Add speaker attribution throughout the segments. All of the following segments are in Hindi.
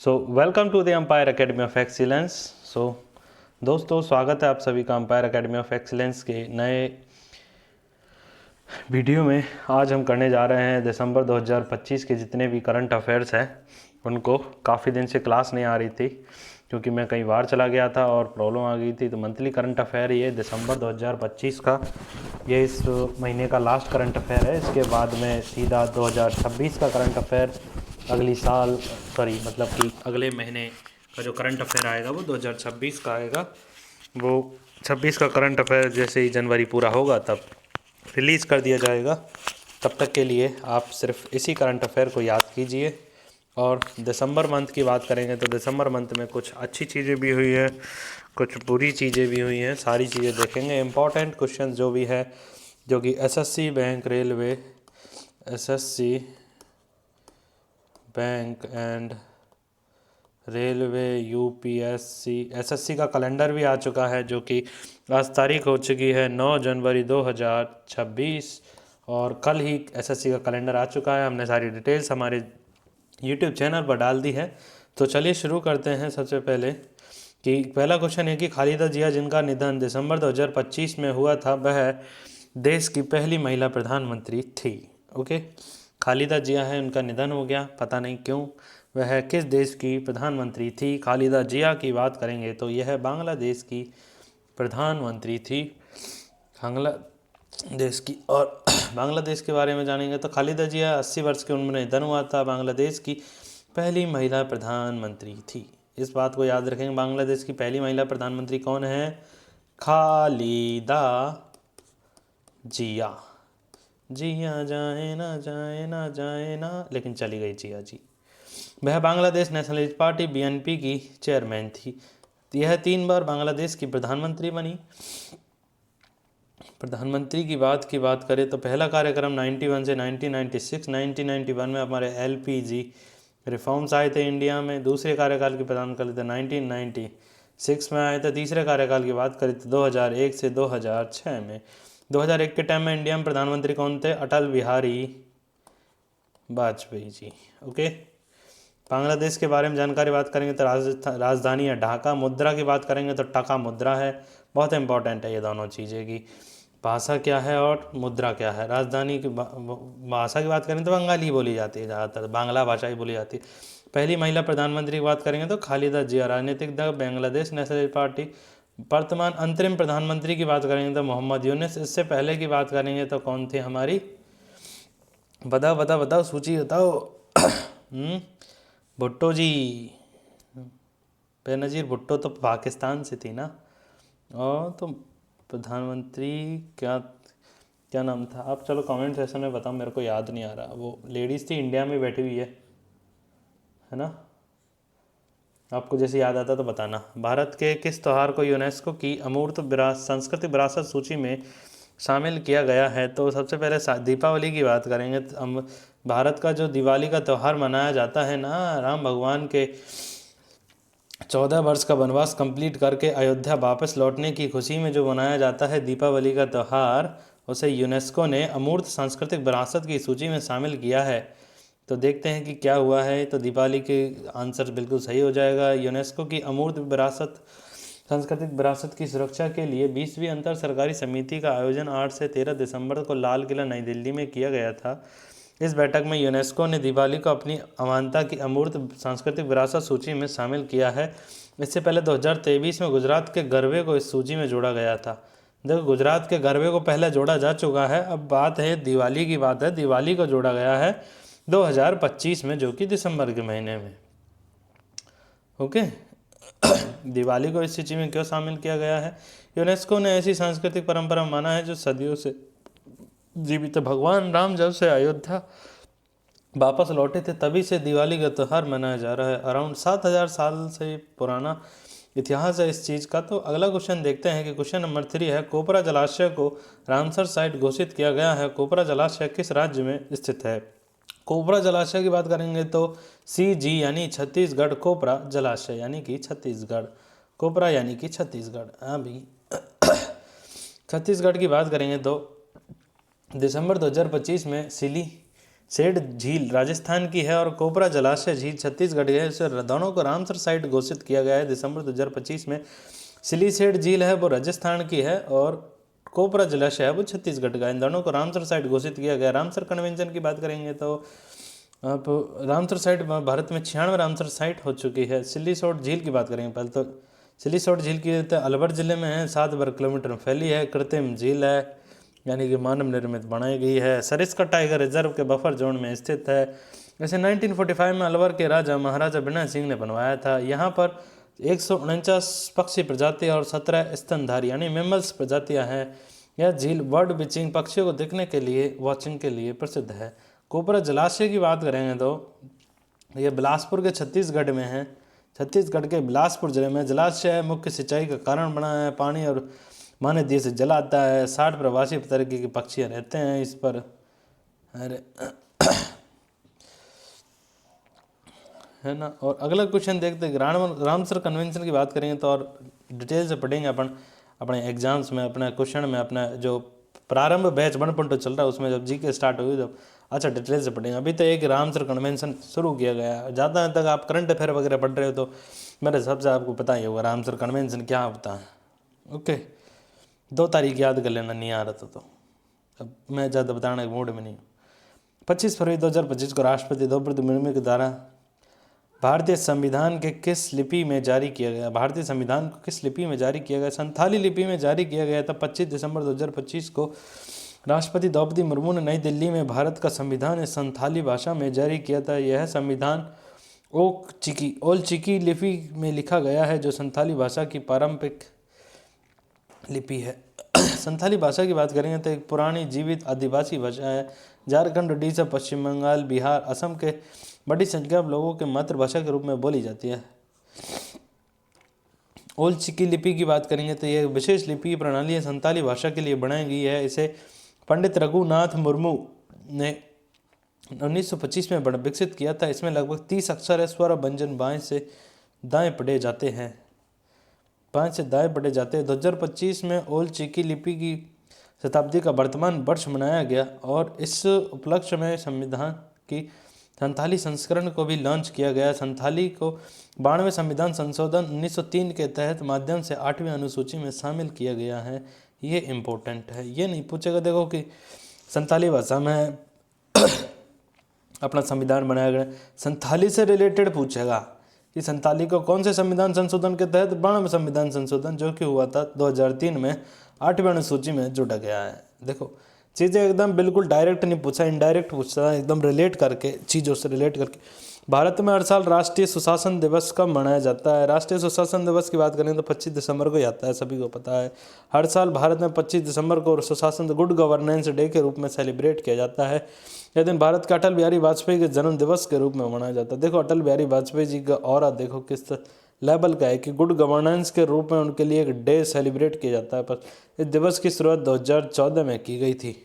Speaker 1: So welcome to the empire academy of excellence. So दोस्तों, स्वागत है आप सभी का एम्पायर एकेडमी ऑफ एक्सीलेंस के नए वीडियो में। आज हम करने जा रहे हैं दिसंबर 2025 के जितने भी करंट अफेयर्स हैं उनको। काफ़ी दिन से क्लास नहीं आ रही थी क्योंकि मैं कई बार चला गया था और प्रॉब्लम आ गई थी। तो मंथली करंट अफेयर ये दिसंबर 2025 का, ये इस महीने का लास्ट करंट अफेयर है। इसके बाद में सीधा 2026 का करंट अफेयर अगली साल मतलब कि अगले महीने का जो करंट अफेयर आएगा वो 2026 का आएगा। वो 26 का करंट अफेयर जैसे ही जनवरी पूरा होगा तब रिलीज़ कर दिया जाएगा। तब तक के लिए आप सिर्फ इसी करंट अफेयर को याद कीजिए। और दिसंबर मंथ की बात करेंगे तो दिसंबर मंथ में कुछ अच्छी चीज़ें भी हुई है, कुछ बुरी चीज़ें भी हुई हैं। सारी चीज़ें देखेंगे। इम्पॉर्टेंट क्वेश्चन जो भी है, जो कि SSC bank, railway, SSC bank and railway, UPSC, SSC का कैलेंडर भी आ चुका है, जो कि आज तारीख हो चुकी है 9 जनवरी 2026 और कल ही एसएससी का कैलेंडर आ चुका है। हमने सारी डिटेल्स हमारे यूट्यूब चैनल पर डाल दी है। तो चलिए शुरू करते हैं। सबसे पहले कि पहला क्वेश्चन है कि खालिदा जिया जिनका निधन दिसंबर 2025 में हुआ था, वह देश की पहली महिला प्रधानमंत्री थी। ओके, खालिदा जिया है, उनका निधन हो गया, पता नहीं क्यों। वह किस देश की प्रधानमंत्री थी? खालिदा जिया की बात करेंगे तो यह बांग्लादेश की प्रधानमंत्री थी, बांग्लादेश की। और बांग्लादेश के बारे में जानेंगे तो खालिदा जिया 80 वर्ष की उम्र में निधन हुआ था, बांग्लादेश की पहली महिला प्रधानमंत्री थी। इस बात को याद रखेंगे। बांग्लादेश की पहली महिला प्रधानमंत्री कौन है? खालिदा जिया। जिया जाए ना जाए ना जाए ना, लेकिन चली गई जिया जी। वह बांग्लादेश नेशनलिस्ट पार्टी बीएनपी की चेयरमैन थी। यह 3 बार बांग्लादेश की प्रधानमंत्री बनी। प्रधानमंत्री की बात करें तो पहला कार्यक्रम 91 से 1996, 1991 में हमारे एलपीजी रिफॉर्म्स आए थे इंडिया में। दूसरे कार्यकाल की प्रधान कर थे 1996 में आए थे। तीसरे कार्यकाल की बात करें तो 2001 से 2006 में। 2001 के टाइम में इंडिया में प्रधानमंत्री कौन थे? अटल बिहारी वाजपेयी जी। ओके, बांग्लादेश के बारे में जानकारी बात करेंगे तो राजधानी है ढाका। मुद्रा की बात करेंगे तो टका मुद्रा है। बहुत इंपॉर्टेंट है ये दोनों चीज़ें की भाषा क्या है और मुद्रा क्या है। राजधानी की भाषा की बात करें तो बंगाली बोली जाती है, ज़्यादातर बांग्ला भाषा ही बोली जाती है। पहली महिला प्रधानमंत्री की बात करेंगे तो खालिदा जिया। राजनीतिक दल बांग्लादेश नेशनल पार्टी। वर्तमान अंतरिम प्रधानमंत्री की बात करेंगे तो मोहम्मद यूनुस। इससे पहले की बात करेंगे तो कौन थी हमारी? बताओ सूची बताओ। भुट्टो जी, बेनज़ीर भुट्टो तो पाकिस्तान से थी ना। और तो प्रधानमंत्री क्या क्या नाम था? आप चलो कमेंट सेक्शन में बताओ, मेरे को याद नहीं आ रहा। वो लेडीज़ थी, इंडिया में बैठी हुई है ना। आपको जैसे याद आता तो बताना। भारत के किस त्यौहार को यूनेस्को की अमूर्त सांस्कृतिक विरासत सूची में शामिल किया गया है? तो सबसे पहले दीपावली की बात करेंगे तो भारत का जो दिवाली का त्यौहार मनाया जाता है ना, राम भगवान के 14 वर्ष का वनवास कंप्लीट करके अयोध्या वापस लौटने की खुशी में जो मनाया जाता है दीपावली का त्यौहार, उसे यूनेस्को ने अमूर्त सांस्कृतिक विरासत की सूची में शामिल किया है। तो देखते हैं कि क्या हुआ है। तो दीपावली के आंसर बिल्कुल सही हो जाएगा। यूनेस्को की अमूर्त विरासत, सांस्कृतिक विरासत की सुरक्षा के लिए 20वीं अंतर सरकारी समिति का आयोजन 8 से 13 दिसंबर को लाल किला नई दिल्ली में किया गया था। इस बैठक में यूनेस्को ने दिवाली को अपनी अमानता की अमूर्त सांस्कृतिक विरासत सूची में शामिल किया है। इससे पहले 2023 में गुजरात के गरबे को इस सूची में जोड़ा गया था। देखो, गुजरात के गरबे को पहले जोड़ा जा चुका है, अब बात है दिवाली की। बात है दिवाली को जोड़ा गया है 2025 में, जो कि दिसंबर के महीने में। ओके, दिवाली को इस सूची में क्यों शामिल किया गया है? यूनेस्को ने ऐसी सांस्कृतिक परंपरा माना है जो सदियों से जीवित। भगवान राम जब से अयोध्या वापस लौटे थे तभी से दिवाली का त्यौहार मनाया जा रहा है। अराउंड 7000 साल से पुराना इतिहास है इस चीज़ का। तो अगला क्वेश्चन देखते हैं कि क्वेश्चन नंबर 3 है, कोपरा जलाशय को रामसर साइट घोषित किया गया है। कोपरा जलाशय किस राज्य में स्थित है? कोपरा जलाशय की बात करेंगे तो CG यानी छत्तीसगढ़, कोपरा जलाशय यानी कि छत्तीसगढ़, कोपरा यानी कि छत्तीसगढ़। हाँ भाई, छत्तीसगढ़ की बात करेंगे तो दिसंबर 2025 में सिली सेठ झील राजस्थान की है और कोपरा जलाशय झील छत्तीसगढ़ की है। इसे दोनों को रामसर साइट घोषित किया गया है दिसंबर 2025 में। सिलीसेठ झील है वो राजस्थान की है और कोपरा जलाशय है वो छत्तीसगढ़ का। इन दोनों को रामसर साइट घोषित किया गया। रामसर कन्वेंशन की बात करेंगे तो अब रामसर साइट भारत में 96 रामसर साइट हो चुकी है। सिलीसोट झील की बात करेंगे पहले तो सिलीसोट झील की तो अलवर जिले में है, 7 वर्ग किलोमीटर में फैली है। कृत्रिम झील है यानी कि मानव निर्मित बनाई गई है। सरिस्का टाइगर रिजर्व के बफर जोन में स्थित है। इसे 1945 में अलवर के राजा महाराजा बिना सिंह ने बनवाया था। यहाँ पर 149 पक्षी प्रजाति और 17 स्तनधारी यानी मेमल्स प्रजातियाँ हैं। यह झील बर्ड विचिंग पक्षियों को देखने के लिए वॉचिंग के लिए प्रसिद्ध है। कोपरा जलाशय की बात करेंगे तो यह बिलासपुर के छत्तीसगढ़ में है। छत्तीसगढ़ के बिलासपुर जिले में जलाशय मुख्य सिंचाई का कारण बना है। पानी और माने दिए से जल आता है। 60 प्रवासी तरीके के पक्षी रहते हैं इस पर। अरे है ना। और अगला क्वेश्चन देखते हैं। रामसर कन्वेंशन की बात करेंगे तो और डिटेल से पढ़ेंगे अपन अपने एग्जाम्स में, अपने क्वेश्चन में, अपना जो प्रारंभ बैच 1.2 चल रहा है उसमें जब जीके स्टार्ट होगी जब अच्छा डिटेल से पढ़ेंगे। अभी तो एक रामसर कन्वेंशन शुरू किया गया है। ज़्यादा तक आप करंट अफेयर वगैरह पढ़ रहे हो तो मेरे हिसाब से आपको पता ही होगा रामसर कन्वेंशन क्या होता है। ओके, 2 तारीख याद कर लेना, नहीं आ रहा तो अब मैं ज़्यादा बताने के मूड में नहीं हूँ। 25 फरवरी 2025 को राष्ट्रपति द्रौपदी मुर्मू के द्वारा भारतीय संविधान के किस लिपि में जारी किया गया? भारतीय संविधान को किस लिपि में जारी किया गया? संथाली लिपि में जारी किया गया था। 25 दिसंबर 2025 को राष्ट्रपति द्रौपदी मुर्मू ने नई दिल्ली में भारत का संविधान संथाली भाषा में जारी किया था। यह संविधान ओल चिकी लिपि में लिखा गया है जो संथाली भाषा की पारंपरिक लिपि है। संथाली भाषा की बात करेंगे तो एक पुरानी जीवित आदिवासी भाषा है। झारखंड, उड़ीसा, पश्चिम बंगाल, बिहार, असम के बड़ी संख्या में लोगों के मातृभाषा के रूप में बोली जाती है। ओल चिकी लिपि की बात करेंगे तो यह विशेष लिपि प्रणाली संथाली भाषा के लिए बनाई गई है। इसे पंडित रघुनाथ मुर्मू ने 1925 में विकसित किया था। इसमें लगभग 30 अक्षर है। स्वर व्यंजन बाएं से दाएं पढ़े जाते हैं। 2025 में ओल चिकी लिपि की शताब्दी का वर्तमान वर्ष मनाया गया और इस उपलक्ष्य में संविधान की संथाली संस्करण को भी लॉन्च किया गया। संथाली को 92वें संविधान संशोधन 1903 के तहत माध्यम से 8वीं अनुसूची में शामिल किया गया है। ये इम्पोर्टेंट है, ये नहीं पूछेगा देखो कि संथाली भाषा में अपना संविधान बनाया गया। संथाली से रिलेटेड पूछेगा कि संथाली को कौन से संविधान संशोधन के तहत 92वें संविधान संशोधन जो कि हुआ था 2003 में 8वीं अनुसूची में जुड़ा गया है। देखो चीज़ें एकदम बिल्कुल डायरेक्ट नहीं पूछा, इनडायरेक्ट पूछता है, एकदम रिलेट करके चीज़ों से रिलेट करके। भारत में हर साल राष्ट्रीय सुशासन दिवस कब मनाया जाता है? राष्ट्रीय सुशासन दिवस की बात करें तो 25 दिसंबर को ही आता है, सभी को पता है। हर साल भारत में 25 दिसंबर को सुशासन गुड गवर्नेंस डे के रूप में सेलिब्रेट किया जाता है। यह दिन भारत के अटल बिहारी वाजपेयी के जन्म दिवस के रूप में मनाया जाता है। देखो अटल बिहारी वाजपेयी जी का ऑरा देखो किस लेवल का है कि गुड गवर्नेंस के रूप में उनके लिए एक डे सेलिब्रेट किया जाता है। पर इस दिवस की शुरुआत 2014 में की गई थी।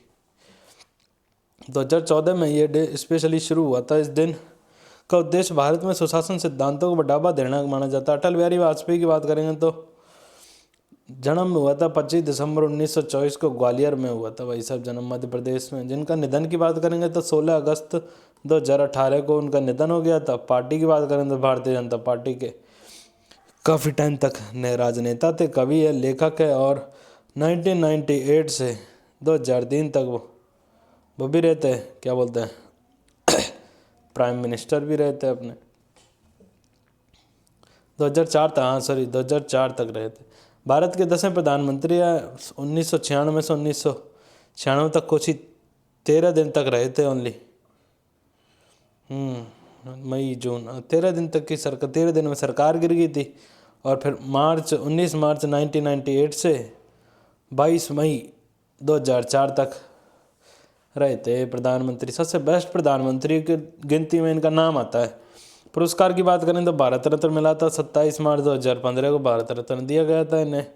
Speaker 1: 2014 में ये डे स्पेशली शुरू हुआ था। इस दिन का उद्देश्य भारत में सुशासन सिद्धांतों को बढ़ावा देना माना जाता है। अटल बिहारी वाजपेयी की बात करेंगे तो जन्म हुआ था 25 दिसंबर 1924 को ग्वालियर में हुआ था भाई साहब जन्म, मध्य प्रदेश में। जिनका निधन की बात करेंगे तो 16 अगस्त 2018 को उनका निधन हो गया था। पार्टी की बात करें तो भारतीय जनता पार्टी के काफ़ी टाइम तक राजनेता थे, कवि है, लेखक है और 1998 से 2003 तक वो भी रहते हैं, क्या बोलते हैं प्राइम मिनिस्टर भी रहते हैं अपने। 2004 तक 2004 तक रहे थे। भारत के 10वें प्रधानमंत्री 1996 से 1996 तक कुछ ही 13 दिन तक रहे थे ओनली। मई जून 13 दिन तक की सरकार, 13 दिन में सरकार गिर गई थी। और फिर 19 मार्च 1998 से 22 मई 2004 तक रहे थे प्रधानमंत्री। सबसे बेस्ट प्रधानमंत्री की गिनती में इनका नाम आता है। पुरस्कार की बात करें तो भारत रत्न मिला था। 27 मार्च 2015 को भारत रत्न दिया गया था इन्हें।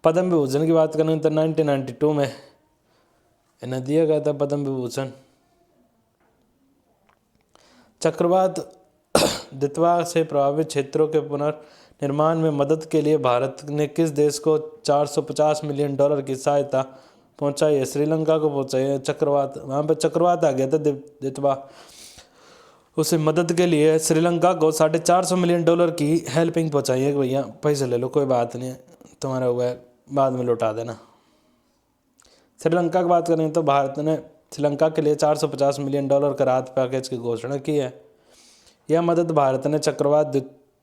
Speaker 1: पद्म विभूषण की बात करें तो 1992 में इन्हें दिया गया था पद्म विभूषण। चक्रवात दितवा से प्रभावित क्षेत्रों के पुनर्निर्माण में मदद के लिए भारत ने किस देश को $450 मिलियन की सहायता पहुंचाई है, श्रीलंका को पहुंचाई है चक्रवात। वहाँ पे चक्रवात आ गया था दितवा, उसे मदद के लिए श्रीलंका को $450 मिलियन की हेल्पिंग पहुंचाई है कि भैया पैसे ले लो, कोई बात नहीं है, तुम्हारा हुआ है, बाद में लौटा देना। श्रीलंका की बात करें तो भारत ने श्रीलंका के लिए $450 मिलियन का राहत पैकेज की घोषणा की है। यह मदद भारत ने चक्रवात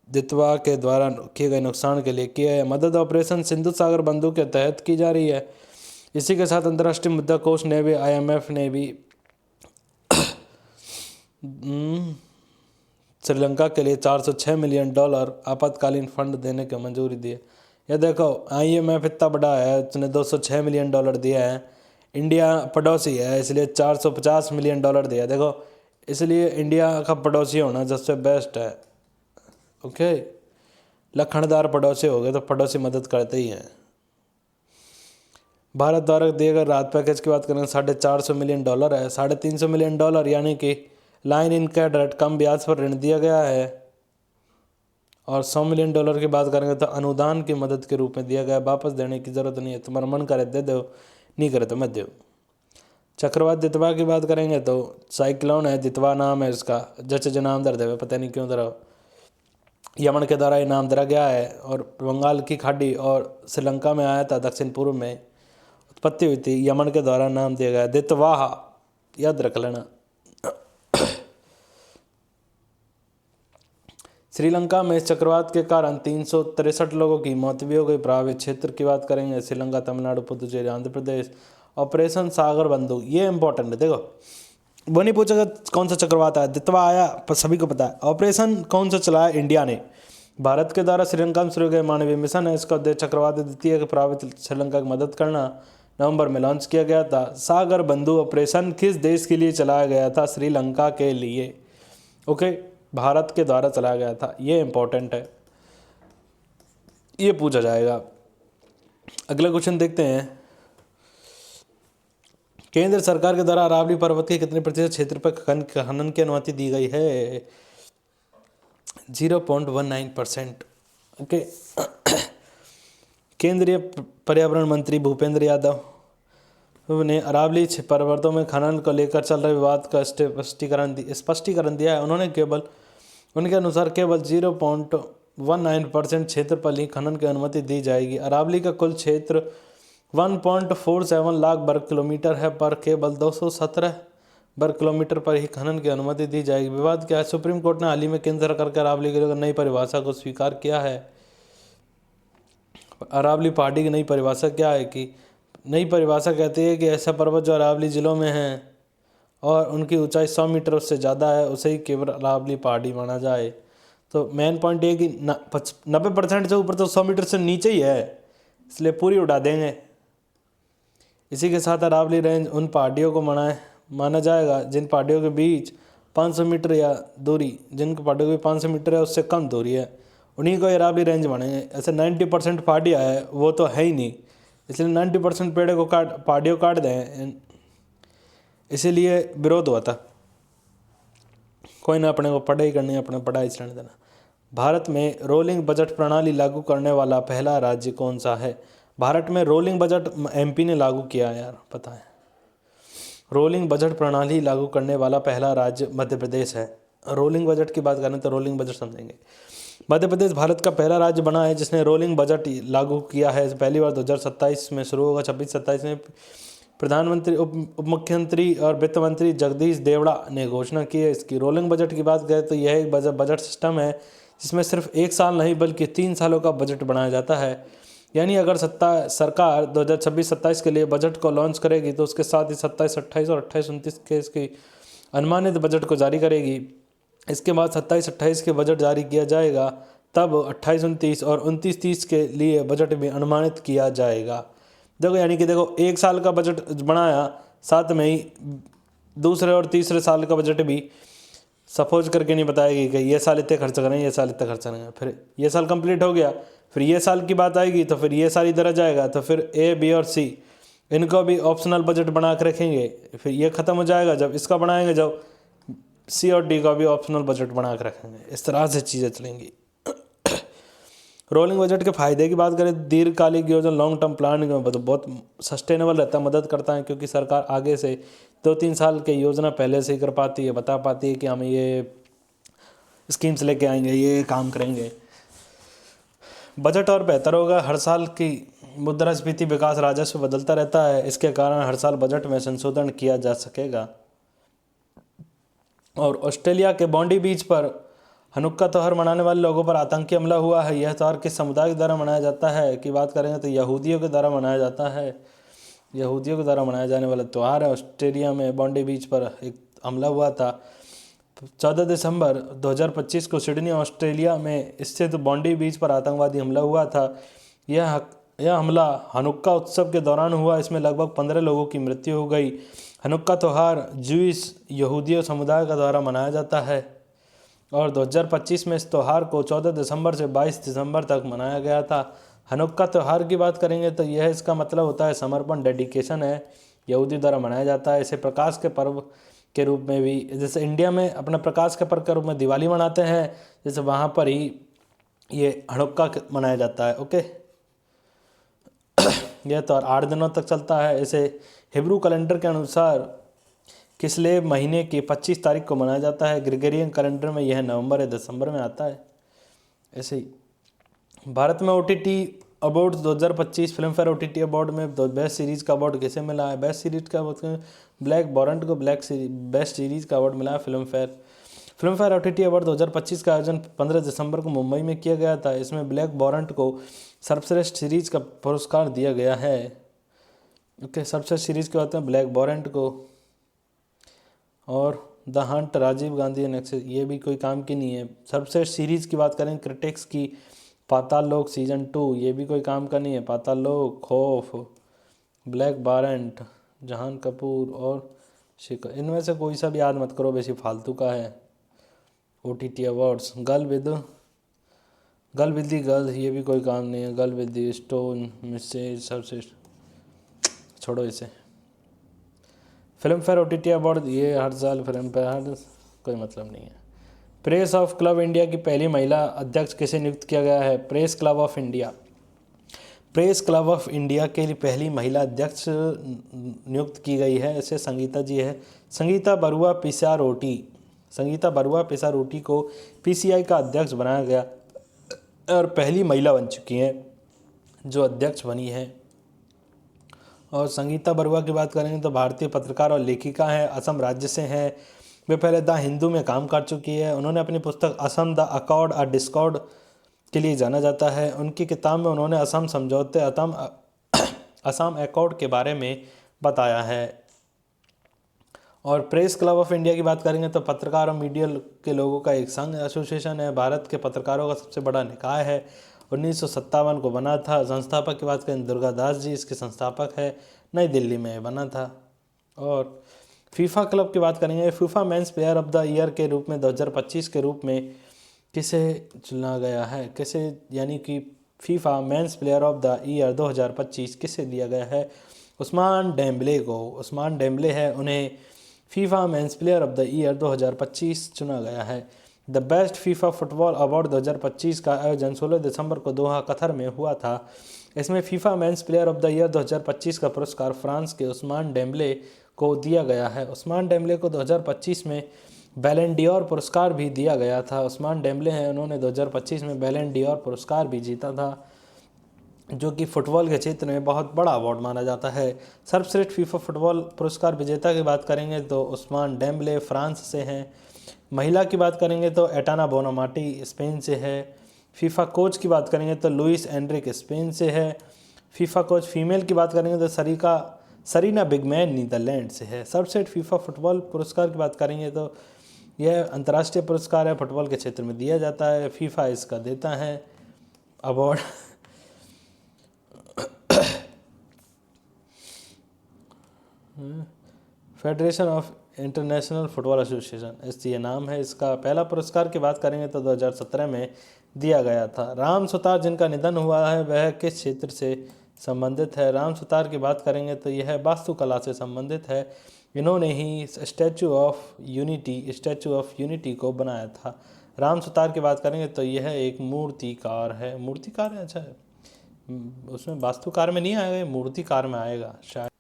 Speaker 1: दितवा के द्वारा किए गए नुकसान के लिए किया है। मदद ऑपरेशन सिंधु सागर बंधु के तहत की जा रही है। इसी के साथ अंतर्राष्ट्रीय मुद्रा कोष ने भी, IMF ने भी श्रीलंका के लिए $406 मिलियन आपातकालीन फंड देने की मंजूरी दी है। यह देखो IMF इतना बड़ा है, उसने $206 मिलियन दिया है। इंडिया पड़ोसी है इसलिए $450 मिलियन दिया है। देखो इसलिए इंडिया का पड़ोसी होना सबसे बेस्ट है। ओके, लखनदार पड़ोसी हो गए तो पड़ोसी मदद करते ही हैं। भारत द्वारा दिए गए राहत पैकेज की बात करें $450 मिलियन है। $350 मिलियन यानी कि लाइन इन क्रेडिट कम ब्याज पर ऋण दिया गया है। और $100 मिलियन की बात करेंगे तो अनुदान की मदद के रूप में दिया गया, वापस देने की ज़रूरत नहीं है, तुम्हारा मन करे दे दो, नहीं करे तो मत दो। चक्रवात दितवा की बात करेंगे तो साइक्लोन है, दितवा नाम है इसका, जच नाम दर देवे, पता नहीं क्यों दरा, यमन के द्वारा ये नाम दरा गया है और बंगाल की खाड़ी और श्रीलंका में आया था, दक्षिण पूर्व में उत्पत्ति हुई थी, यमन के द्वारा नाम दिया गया दितवाह, याद रख लेना। श्रीलंका में इस चक्रवात के कारण 363 लोगों की मौत भी हो गई। प्रभावित क्षेत्र की बात करेंगे श्रीलंका, तमिलनाडु, पुदुचेरी, आंध्र प्रदेश। ऑपरेशन सागर बंधु ये इंपॉर्टेंट है, देखो वो नहीं पूछेगा कौन सा चक्रवात आया, दितवा आया पर सभी को पता है। ऑपरेशन कौन सा चलाया, इंडिया ने। भारत के द्वारा श्रीलंका में शुरू गए मानवीय मिशन है, इसका उद्देश्य चक्रवात द्वितीय के प्रभावित श्रीलंका की मदद करना। नवंबर में लॉन्च किया गया था। सागर बंधु ऑपरेशन किस देश के लिए चलाया गया था, श्रीलंका के लिए। ओके, भारत के द्वारा चलाया गया था, ये इंपॉर्टेंट है, ये पूछा जाएगा। अगला क्वेश्चन देखते हैं, केंद्र सरकार के द्वारा अरावली पर्वत के कितने प्रतिशत क्षेत्र पर खनन की अनुमति दी गई है, 0.19%। ओके, केंद्रीय पर्यावरण मंत्री भूपेंद्र यादव ने अरावली पर्वतों में खनन को लेकर चल रहे विवाद का स्पष्टीकरण दिया है। उन्होंने उनके अनुसार केवल 0.19% क्षेत्र पर ही खनन की अनुमति दी जाएगी। अरावली का कुल क्षेत्र 1.47 लाख वर्ग किलोमीटर है, पर केवल 217 वर्ग किलोमीटर पर ही खनन की अनुमति दी जाएगी। विवाद क्या है, सुप्रीम कोर्ट ने हाल ही में केंद्र सरकार के अरावली की नई परिभाषा को स्वीकार किया है। अरावली पहाड़ी की नई परिभाषा क्या है कि नई परिभाषा कहती है कि ऐसा पर्वत जो अरावली जिलों में है और उनकी ऊंचाई 100 मीटर उससे ज़्यादा है, उसे ही केवल अरावली पहाड़ी माना जाए। तो मेन पॉइंट ये कि 90% से ऊपर तो 100 मीटर से नीचे ही है, इसलिए पूरी उड़ा देंगे। इसी के साथ अरावली रेंज उन पहाड़ियों को माना जाएगा जिन पहाड़ियों के बीच 500 मीटर या दूरी, जिनके पहाड़ियों के 500 मीटर है उससे कम दूरी है, उन्हीं को अरावली रेंज मानेंगे। ऐसे 90% पहाड़ियाँ है वो तो है ही नहीं, इसलिए 90% पेड़ों को पहाड़ियों काट दें, इसीलिए विरोध हुआ था। कोई ना, अपने को पढ़ाई करनी है, अपने पढ़ाई चलाने देना। भारत में रोलिंग बजट प्रणाली लागू करने वाला पहला राज्य कौन सा है? भारत में रोलिंग बजट MP ने लागू किया है यार, पता है। रोलिंग बजट प्रणाली लागू करने वाला पहला राज्य मध्य प्रदेश है। रोलिंग बजट की बात करें तो रोलिंग बजट समझेंगे। मध्य प्रदेश भारत का पहला राज्य बना है जिसने रोलिंग बजट लागू किया है। पहली बार 2027 में शुरू होगा, 26-27 में। प्रधानमंत्री, उप मुख्यमंत्री और वित्त मंत्री जगदीश देवड़ा ने घोषणा की है इसकी। रोलिंग बजट की बात करें तो यह एक बजट सिस्टम है जिसमें सिर्फ 1 साल नहीं बल्कि 3 सालों का बजट बनाया जाता है। यानी अगर सरकार 2026-27 के लिए बजट को लॉन्च करेगी तो उसके साथ ही 27-28 और 28-29 के इसकी अनुमानित बजट को जारी करेगी। इसके बाद 27-28 के बजट जारी किया जाएगा, तब 28-29 और 29-30 के लिए बजट भी अनुमानित किया जाएगा। देखो यानी कि देखो 1 साल का बजट बनाया, साथ में ही दूसरे और तीसरे साल का बजट भी सपोज करके नहीं बताएगी कि ये साल इतने खर्च करेंगे, ये साल इतना खर्च करेंगे। फिर ये साल कंप्लीट हो गया, फिर ये साल की बात आएगी तो फिर ये साल इधर आ जाएगा, तो फिर A, B और C इनको भी ऑप्शनल बजट बना के रखेंगे। फिर ये ख़त्म हो जाएगा जब इसका बनाएंगे, जब C और D का भी ऑप्शनल बजट बना के रखेंगे। इस तरह से चीज़ें चलेंगी। रोलिंग बजट के फायदे की बात करें, दीर्घकालिक योजना लॉन्ग टर्म प्लानिंग में तो बहुत सस्टेनेबल रहता है, मदद करता है, क्योंकि सरकार आगे से 2-3 साल की योजना पहले से ही कर पाती है, बता पाती है कि हम ये स्कीम्स लेके आएंगे, ये काम करेंगे। बजट और बेहतर होगा, हर साल की मुद्रास्फीति विकास राजस्व बदलता रहता है, इसके कारण हर साल बजट में संशोधन किया जा सकेगा। और ऑस्ट्रेलिया के बॉन्डी बीच पर हनुक्का त्यौहार मनाने वाले लोगों पर आतंकी हमला हुआ है। यह त्यौहार किस समुदाय के द्वारा मनाया जाता है की बात करेंगे तो यहूदियों के द्वारा मनाया जाता है। यहूदियों के द्वारा मनाया जाने वाला त्यौहार है। ऑस्ट्रेलिया में बॉन्डी बीच पर एक हमला हुआ था 14 दिसंबर 2025 को सिडनी ऑस्ट्रेलिया में स्थित बॉन्डी बीच पर आतंकवादी हमला हुआ था। यह हमला हनुक्का उत्सव के दौरान हुआ। इसमें लगभग 15 लोगों की मृत्यु हो गई। हनुक्का त्यौहार ज्यूइश यहूदियों समुदाय का द्वारा मनाया जाता है और 2025 में इस त्यौहार को 14 दिसंबर से 22 दिसंबर तक मनाया गया था। हनुक्का त्यौहार की बात करेंगे तो यह इसका मतलब होता है समर्पण, डेडिकेशन है, यहूदी द्वारा मनाया जाता है। इसे प्रकाश के पर्व के रूप में भी, जैसे इंडिया में अपना प्रकाश के पर्व के रूप में दिवाली मनाते हैं, जैसे वहाँ पर ही ये हनुक्का मनाया जाता है। ओके, यह त्यौहार 8 दिनों तक चलता है। इसे हिब्रू कैलेंडर के अनुसार किस्लेव महीने की 25 तारीख को मनाया जाता है। ग्रेगोरियन कैलेंडर में यह नवंबर या दिसंबर में आता है। ऐसे ही भारत में OTT awards 2025 film fair OTT award में बेस्ट सीरीज़ का अवार्ड किसे मिला है? बेस्ट सीरीज का अवार्ड ब्लैक बॉरंट को बेस्ट सीरीज़ का अवार्ड मिला है। फिल्म फेयर OTT अवार्ड 2025 का आयोजन 15 दिसंबर को मुंबई में किया गया था। इसमें ब्लैक बॉरंट को सर्वश्रेष्ठ सीरीज का पुरस्कार दिया गया है। ओके, सर्वश्रेष्ठ सीरीज के होते हैं ब्लैक बॉरंट को। और the hunt Rajiv Gandhi nexus, ये भी कोई काम की नहीं है। सर्वश्रेष्ठ सीरीज़ की बात करें क्रिटिक्स की, पाताल लोक सीजन 2, ये भी कोई काम का नहीं है। पाताल लोक, खौफ, ब्लैक बॉरंट, जहान कपूर और शिखर, इनमें से कोई सा भी याद मत करो, वैसे फालतू का है। OTT awards, girl with the girl, ये भी कोई काम नहीं है। Girl with the stone, Mrs, सर्वश्रेष्ठ, छोड़ो इसे। फिल्म फेयर OTT अवार्ड, ये हर साल फिल्म फेयर, कोई मतलब नहीं है। प्रेस ऑफ क्लब इंडिया की पहली महिला अध्यक्ष किसे नियुक्त किया गया है? प्रेस क्लब ऑफ इंडिया के लिए पहली महिला अध्यक्ष नियुक्त की गई है। ऐसे संगीता जी है, संगीता बरुआ पिसारोटी को PCI का अध्यक्ष बनाया गया और पहली महिला बन चुकी हैं जो अध्यक्ष बनी है। और संगीता बरुआ की बात करेंगे तो भारतीय पत्रकार और लेखिका हैं, असम राज्य से हैं। वे पहले द हिंदू में काम कर चुकी है। उन्होंने अपनी पुस्तक असम द अकॉर्ड और डिस्कॉर्ड के लिए जाना जाता है। उनकी किताब में उन्होंने असम समझौते, असम अकॉर्ड के बारे में बताया है। और प्रेस क्लब ऑफ इंडिया की बात करेंगे तो पत्रकार और मीडिया के लोगों का एक संघ एसोसिएशन है। भारत के पत्रकारों का सबसे बड़ा निकाय है। 1957 को बना था। संस्थापक की बात करें दुर्गा दास जी इसके संस्थापक है। नई दिल्ली में बना था। और फीफा क्लब की बात करेंगे, FIFA men's player of the year के रूप में 2025 के रूप में किसे चुना गया है? किसे, यानी कि FIFA men's player of the year 2025 किसे दिया गया है? उस्मान डेम्बले को। उस्मान डेम्बले है, उन्हें FIFA men's player of the year 2025 चुना गया है। The best FIFA football award 2025 का आयोजन 16 दिसंबर को दोहा कतर में हुआ था। इसमें FIFA men's player of the year 2025 का पुरस्कार फ्रांस के उस्मान डेम्बले को दिया गया है। उस्मान डेम्बले को 2025 में बैलन डी'ओर पुरस्कार भी दिया गया था। उस्मान डेम्बले हैं, उन्होंने 2025 में बैलन डी'ओर पुरस्कार भी जीता था, जो कि फुटबॉल के क्षेत्र में बहुत बड़ा अवार्ड माना जाता है। सर्वश्रेष्ठ फीफा फुटबॉल पुरस्कार विजेता की बात करेंगे तो उस्मान डेम्बले फ्रांस से हैं। महिला की बात करेंगे तो एटाना बोनामाटी स्पेन से है। फीफा कोच की बात करेंगे तो लुइस एनरिक स्पेन से है। फीफा कोच फीमेल की बात करेंगे तो सरीना बिगमैन नीदरलैंड से है। सर्वश्रेष्ठ फीफा फुटबॉल पुरस्कार की बात करेंगे तो यह अंतर्राष्ट्रीय पुरस्कार है, फुटबॉल के क्षेत्र में दिया जाता है। फीफा इसका देता है award. Federation of international football association, ऐसे ये नाम है इसका। पहला पुरस्कार की बात करेंगे तो 2017 में दिया गया था। राम सुतार जिनका निधन हुआ है वह किस क्षेत्र से संबंधित है? राम सुतार की बात करेंगे तो यह वास्तुकला से संबंधित है। इन्होंने ही स्टैचू ऑफ यूनिटी को बनाया था। राम सुतार की बात करेंगे तो यह एक मूर्तिकार है। मूर्तिकार है, अच्छा है। उसमें वास्तुकार में नहीं आएगा, ये मूर्तिकार में आएगा शायद।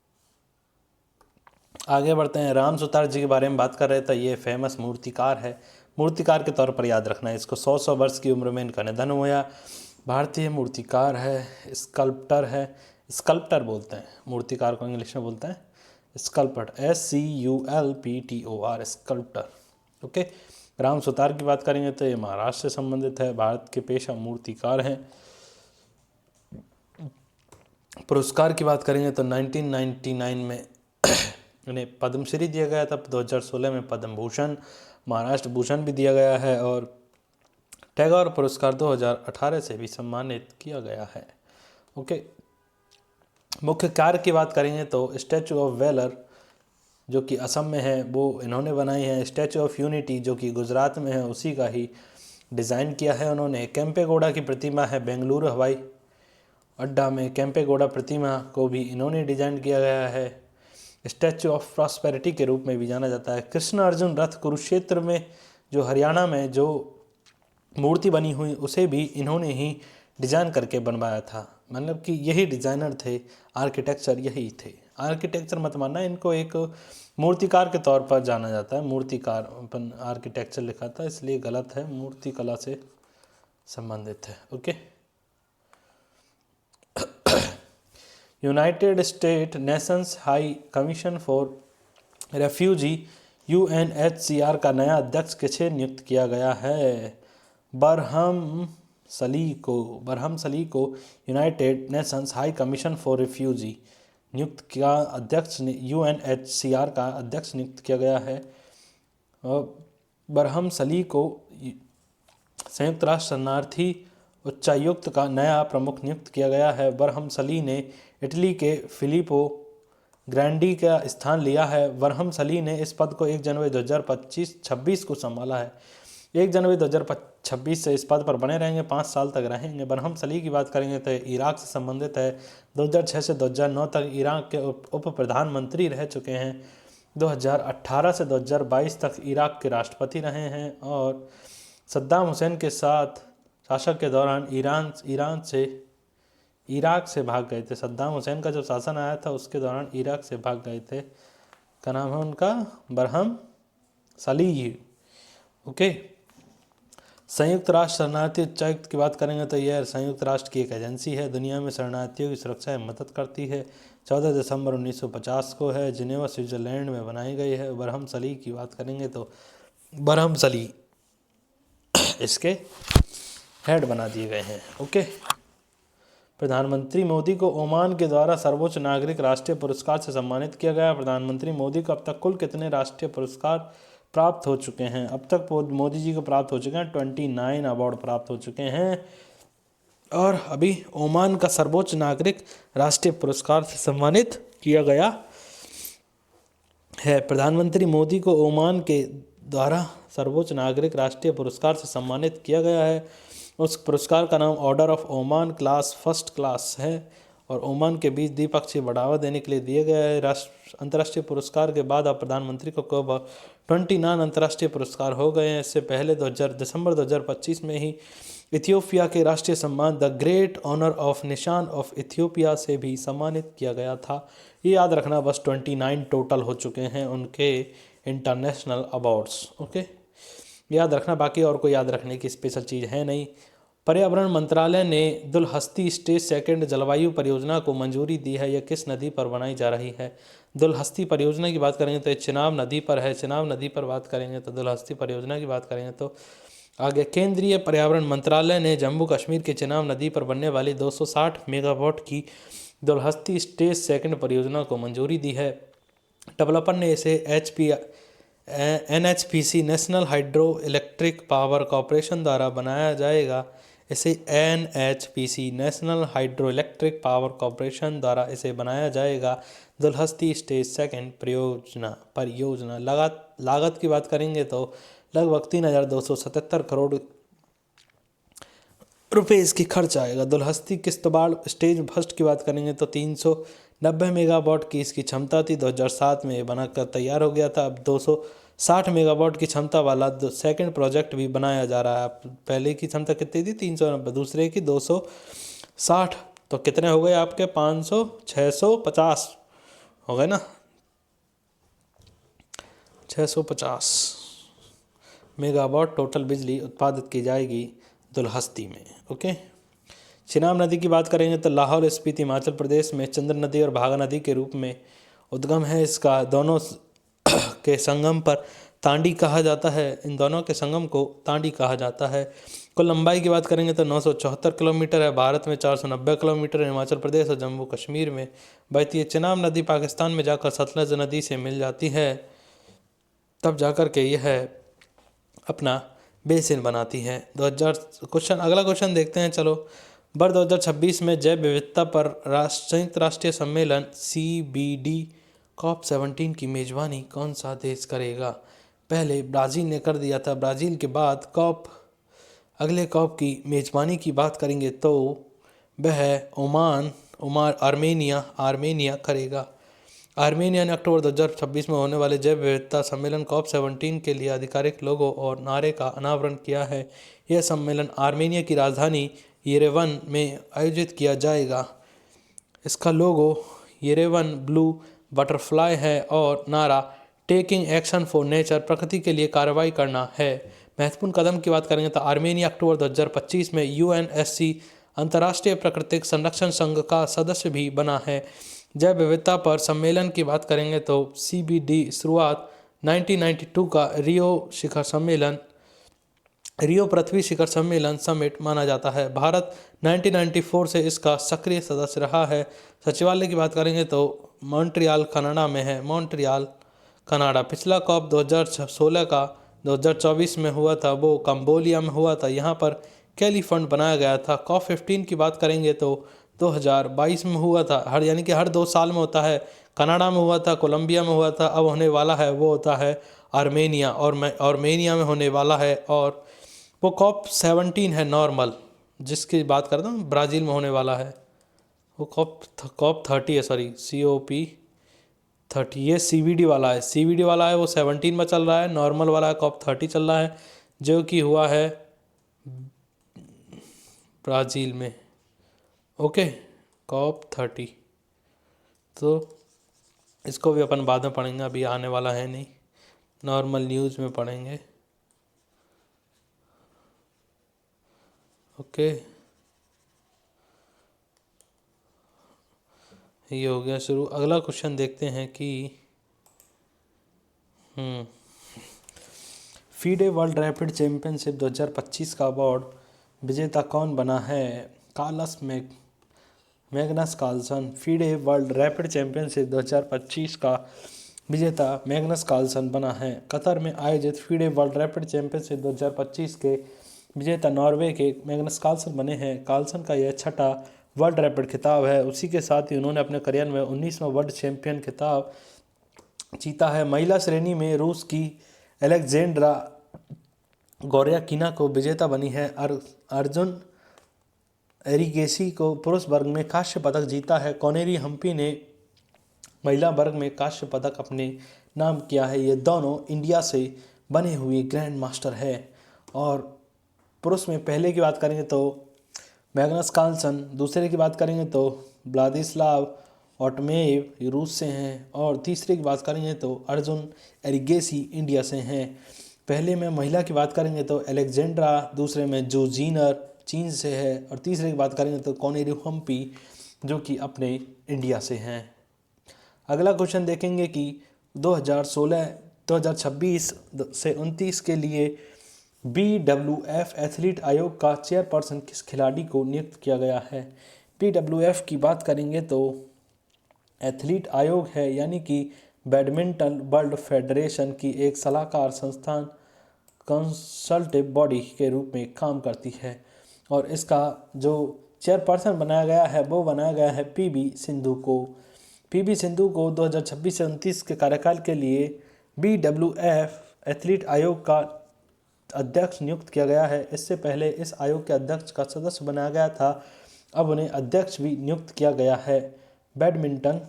Speaker 1: आगे बढ़ते हैं। राम सुतार जी के बारे में बात कर रहे थे। ये फेमस मूर्तिकार है। मूर्तिकार के तौर पर याद रखना है इसको। 100 वर्ष की उम्र में इनका निधन हुआ। भारतीय मूर्तिकार है, स्कल्प्टर है। स्कल्प्टर बोलते हैं मूर्तिकार को, इंग्लिश में बोलते हैं sculptor, SCULPTOR, sculptor. Okay. Ram Sutar की बात करेंगे तो ये महाराष्ट्र से संबंधित है। भारत के पेशा मूर्तिकार हैं। पुरस्कार की बात करेंगे तो 1999 में उन्हें पद्मश्री दिया गया था। 2016 में पद्म भूषण, महाराष्ट्र भूषण भी दिया गया है। और टैगोर पुरस्कार 2018 से भी सम्मानित किया गया है। ओके। मुख्य कार्य की बात करेंगे तो स्टैचू ऑफ वेलर जो कि असम में है वो इन्होंने बनाई है। स्टैचू ऑफ यूनिटी जो कि गुजरात में है उसी का ही डिज़ाइन किया है उन्होंने। केम्पेगौड़ा की प्रतिमा है बेंगलुरु हवाई अड्डा में। केम्पेगौड़ा प्रतिमा को भी इन्होंने डिज़ाइन किया गया है। स्टैचू ऑफ प्रॉस्पेरिटी के रूप में भी जाना जाता है। कृष्ण अर्जुन रथ कुरुक्षेत्र में जो हरियाणा में जो मूर्ति बनी हुई उसे भी इन्होंने ही डिज़ाइन करके बनवाया था। मतलब कि यही डिज़ाइनर थे, आर्किटेक्चर यही थे। आर्किटेक्चर मत मानना, इनको एक मूर्तिकार के तौर पर जाना जाता है। मूर्तिकार अपन आर्किटेक्चर लिखा था इसलिए गलत है, मूर्तिकला से संबंधित है। Okay. United state Nations high commission for refugee UNHCR का नया अध्यक्ष किसे नियुक्त किया गया है? बरहम सली को United Nations high commission for refugee नियुक्त किया अध्यक्ष ने UNHCR का अध्यक्ष नियुक्त किया गया है। बरहम सली को संयुक्त राष्ट्र शरणार्थी उच्चायुक्त का नया प्रमुख नियुक्त किया गया है। बरहम सली ने इटली के फिलिपो ग्रैंडी का स्थान लिया है। बरहम सली ने इस पद को 1 जनवरी 2026 को संभाला है। 1 जनवरी 2026 से इस पद पर बने रहेंगे, 5 साल तक रहेंगे। बरहम सली की बात करेंगे तो इराक से संबंधित है। 2006 से 2009 तक इराक के उप प्रधानमंत्री रह चुके हैं। 2018 से 2022 तक इराक के राष्ट्रपति रहे हैं। और सद्दाम हुसैन के साथ शासक के दौरान इराक से भाग गए थे। सद्दाम हुसैन का जब शासन आया था उसके दौरान इराक से भाग गए थे। क्या नाम है उनका? बरहम सली। ओके। संयुक्त राष्ट्र शरणार्थी उच्चायुक्त की बात करेंगे तो यह संयुक्त राष्ट्र की एक एजेंसी है, दुनिया में शरणार्थियों की सुरक्षा में मदद करती है। 14 दिसंबर 1950 को है, जिनेवा स्विट्जरलैंड में बनाई गई है। बरहम सली की बात करेंगे तो बरहम सली इसके हेड बना दिए गए हैं। ओके। प्रधानमंत्री मोदी को ओमान के द्वारा सर्वोच्च नागरिक राष्ट्रीय पुरस्कार से सम्मानित किया गया। प्रधानमंत्री मोदी को अब तक कुल कितने राष्ट्रीय पुरस्कार प्राप्त हो चुके हैं? अब तक मोदी जी को प्राप्त हो चुके हैं 29 अवार्ड प्राप्त हो चुके हैं। और अभी ओमान का सर्वोच्च नागरिक राष्ट्रीय पुरस्कार से सम्मानित किया गया है। प्रधानमंत्री मोदी को ओमान के द्वारा सर्वोच्च नागरिक राष्ट्रीय पुरस्कार से सम्मानित किया गया है। उस पुरस्कार का नाम order of Oman class first class है और ओमान के बीच द्विपक्षीय बढ़ावा देने के लिए दिए गए है। अंतर्राष्ट्रीय पुरस्कार के बाद अब प्रधानमंत्री को 29 अंतर्राष्ट्रीय पुरस्कार हो गए हैं। इससे पहले दिसंबर 2025 में ही इथियोपिया के राष्ट्रीय सम्मान द ग्रेट ऑनर ऑफ निशान ऑफ इथियोपिया से भी सम्मानित किया गया था। ये याद रखना, बस 29 टोटल हो चुके हैं उनके इंटरनेशनल अवार्ड्स। ओके, याद रखना, बाकी और कोई याद रखने की स्पेशल चीज़ है नहीं। पर्यावरण मंत्रालय ने दुलहस्ती स्टेज सेकंड जलवायु परियोजना को मंजूरी दी है। यह किस नदी पर बनाई जा रही है? दुलहस्ती परियोजना की बात करेंगे तो ये चिनाब नदी पर है। चिनाब नदी पर बात करेंगे तो दुलहस्ती परियोजना की बात करेंगे तो आगे केंद्रीय पर्यावरण मंत्रालय ने जम्मू कश्मीर के चिनाब नदी पर बनने वाली 260 मेगावाट की दुलहस्ती स्टेज सेकंड परियोजना को मंजूरी दी है। डेवलपर ने इसे NHPC national hydro electric power corporation द्वारा बनाया जाएगा। इसे NHPC national hydro electric power corporation द्वारा इसे बनाया जाएगा। दुलहस्ती स्टेज सेकंड परियोजना लागत की बात करेंगे तो लगभग 3,277 करोड़ रुपये इसकी खर्च आएगा। दुलहस्ती किश्तवाड़ स्टेज फर्स्ट की बात करेंगे तो 390 मेगावाट की इसकी क्षमता थी। 2007 में ये बनाकर तैयार हो गया था। अब 60 मेगावाट की क्षमता वाला सेकंड प्रोजेक्ट भी बनाया जा रहा है। पहले की क्षमता कितनी थी? 390, दूसरे की 260, तो कितने हो गए आपके? 500, 650 हो गए ना, 650 मेगावाट टोटल बिजली उत्पादित की जाएगी दुलहस्ती में। ओके, चिनाब नदी की बात करेंगे तो लाहौल स्पीति हिमाचल प्रदेश में चंद्र नदी और भागा नदी के रूप में उद्गम है इसका। दोनों के संगम पर तांडी कहा जाता है, इन दोनों के संगम को तांडी कहा जाता है। कुल लंबाई की बात करेंगे तो 974 किलोमीटर है। भारत में 490 किलोमीटर है। हिमाचल प्रदेश और जम्मू कश्मीर में बहती है। चिनाब नदी पाकिस्तान में जाकर सतलज नदी से मिल जाती है, तब जाकर के यह अपना बेसिन बनाती है। 2000 क्वेश्चन, अगला क्वेश्चन देखते हैं। चलो, वर्ष 2026 में जैव विविधता पर संयुक्त राष्ट्रीय सम्मेलन CBD COP17 की मेजबानी कौन सा देश करेगा? पहले ब्राज़ील ने कर दिया था। ब्राज़ील के बाद अगले कॉप की मेजबानी की बात करेंगे तो वह ओमान आर्मेनिया करेगा। आर्मेनिया ने अक्टूबर 2026 में होने वाले जैव विविधता सम्मेलन COP17 के लिए आधिकारिक लोगो और नारे का अनावरण किया है। यह सम्मेलन आर्मेनिया की राजधानी येरेवन में आयोजित किया जाएगा। इसका लोगो येरेवन ब्लू बटरफ्लाई है और नारा टेकिंग एक्शन फॉर नेचर, प्रकृति के लिए कार्रवाई करना है। महत्वपूर्ण कदम की बात करेंगे तो आर्मेनिया अक्टूबर 2025 में UNSC अंतर्राष्ट्रीय प्राकृतिक संरक्षण संघ का सदस्य भी बना है। जैव विविधता पर सम्मेलन की बात करेंगे तो CBD शुरुआत 1992 का रियो पृथ्वी शिखर सम्मेलन समिट माना जाता है। भारत 1994 से इसका सक्रिय सदस्य रहा है। सचिवालय की बात करेंगे तो मॉन्ट्रियल कनाडा में है, मॉन्ट्रियल कनाडा। पिछला COP 2016 का 2024 में हुआ था, वो कंबोडिया में हुआ था। यहाँ पर कैली फंड बनाया गया था। COP15 की बात करेंगे तो 2022 में हुआ था, यानी कि हर 2 साल में होता है। कनाडा में हुआ था, कोलंबिया में हुआ था, अब होने वाला है वो होता है आर्मेनिया, और आर्मेनिया में होने वाला है। और वो COP17 है नॉर्मल, जिसकी बात करता हूँ ब्राज़ील में होने वाला है। वो COP30 है, सॉरी COP30। ये CBD वाला है, वो 17 में चल रहा है। नॉर्मल वाला COP30 चल रहा है, जो कि हुआ है ब्राज़ील में। ओके, COP30, तो इसको भी अपन बाद में पढ़ेंगे, अभी आने वाला है नहीं, नॉर्मल न्यूज़ में पढ़ेंगे। ओके, ये हो गया शुरू। अगला क्वेश्चन देखते हैं कि फीडे वर्ल्ड रैपिड चैंपियनशिप 2025 का अवार्ड विजेता कौन बना है? Magnus Carlsen. FIDE world rapid championship 2025 का विजेता मैग्नस कार्लसन बना है। कतर में आयोजित फीडे वर्ल्ड रैपिड चैंपियनशिप 2025 के विजेता नॉर्वे के मैग्नस कार्लसन बने हैं। कार्लसन का यह 6ठा वर्ल्ड रैपिड खिताब है। उसी के साथ ही उन्होंने अपने करियर में 19वां वर्ल्ड चैंपियन खिताब जीता है। महिला श्रेणी में रूस की एलेक्जेंड्रा गोर्याकिना को विजेता बनी है। अर्जुन एरिगेसी को पुरुष वर्ग में कांस्य पदक जीता है। कॉनेरी हम्पी ने महिला वर्ग में कांस्य पदक अपने नाम किया है। ये दोनों इंडिया से बने हुए ग्रैंड मास्टर है। और पुरुष में पहले की बात करेंगे तो मैग्नस कार्लसन, दूसरे की बात करेंगे तो व्लादिस्लाव ओटमेव रूस से हैं, और तीसरे की बात करेंगे तो अर्जुन एरिगेसी इंडिया से हैं। पहले में महिला की बात करेंगे तो एलेक्जेंड्रा, दूसरे में जो जीनर चीन से है, और तीसरे की बात करेंगे तो कॉनेरी हम्पी जो कि अपने इंडिया से हैं। अगला क्वेश्चन देखेंगे कि 2026 से 29 के लिए BWF एथलीट आयोग का चेयरपर्सन किस खिलाड़ी को नियुक्त किया गया है? BWF की बात करेंगे तो एथलीट आयोग है, यानी कि बैडमिंटन वर्ल्ड फेडरेशन की एक सलाहकार संस्थान, कंसल्टेटिव बॉडी के रूप में काम करती है। और इसका जो चेयरपर्सन बनाया गया है वो बनाया गया है PB सिंधु को। PB सिंधु को 2026 से 29 के कार्यकाल के लिए BWF एथलीट आयोग का अध्यक्ष नियुक्त किया गया है। इससे पहले इस आयोग के अध्यक्ष का सदस्य बनाया गया था, अब उन्हें अध्यक्ष भी नियुक्त किया गया है। Badminton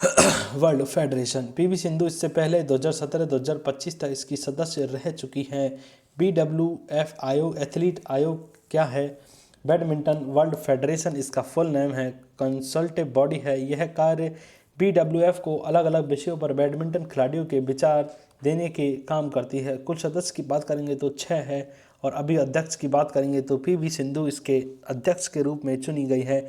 Speaker 1: world federation. PV Sindhu इससे पहले 2017-2025 तक इसकी सदस्य रह चुकी हैं। BWF आयोग, एथलीट आयोग क्या है? बैडमिंटन वर्ल्ड फेडरेशन इसका फुल नेम है, कंसल्टेटिव बॉडी है। यह कार्य BWF को अलग अलग विषयों पर बैडमिंटन खिलाड़ियों के विचार देने के काम करती है। कुल सदस्य की बात करेंगे तो 6 है, और अभी अध्यक्ष की बात करेंगे तो पीवी सिंधु इसके अध्यक्ष के रूप में चुनी गई है।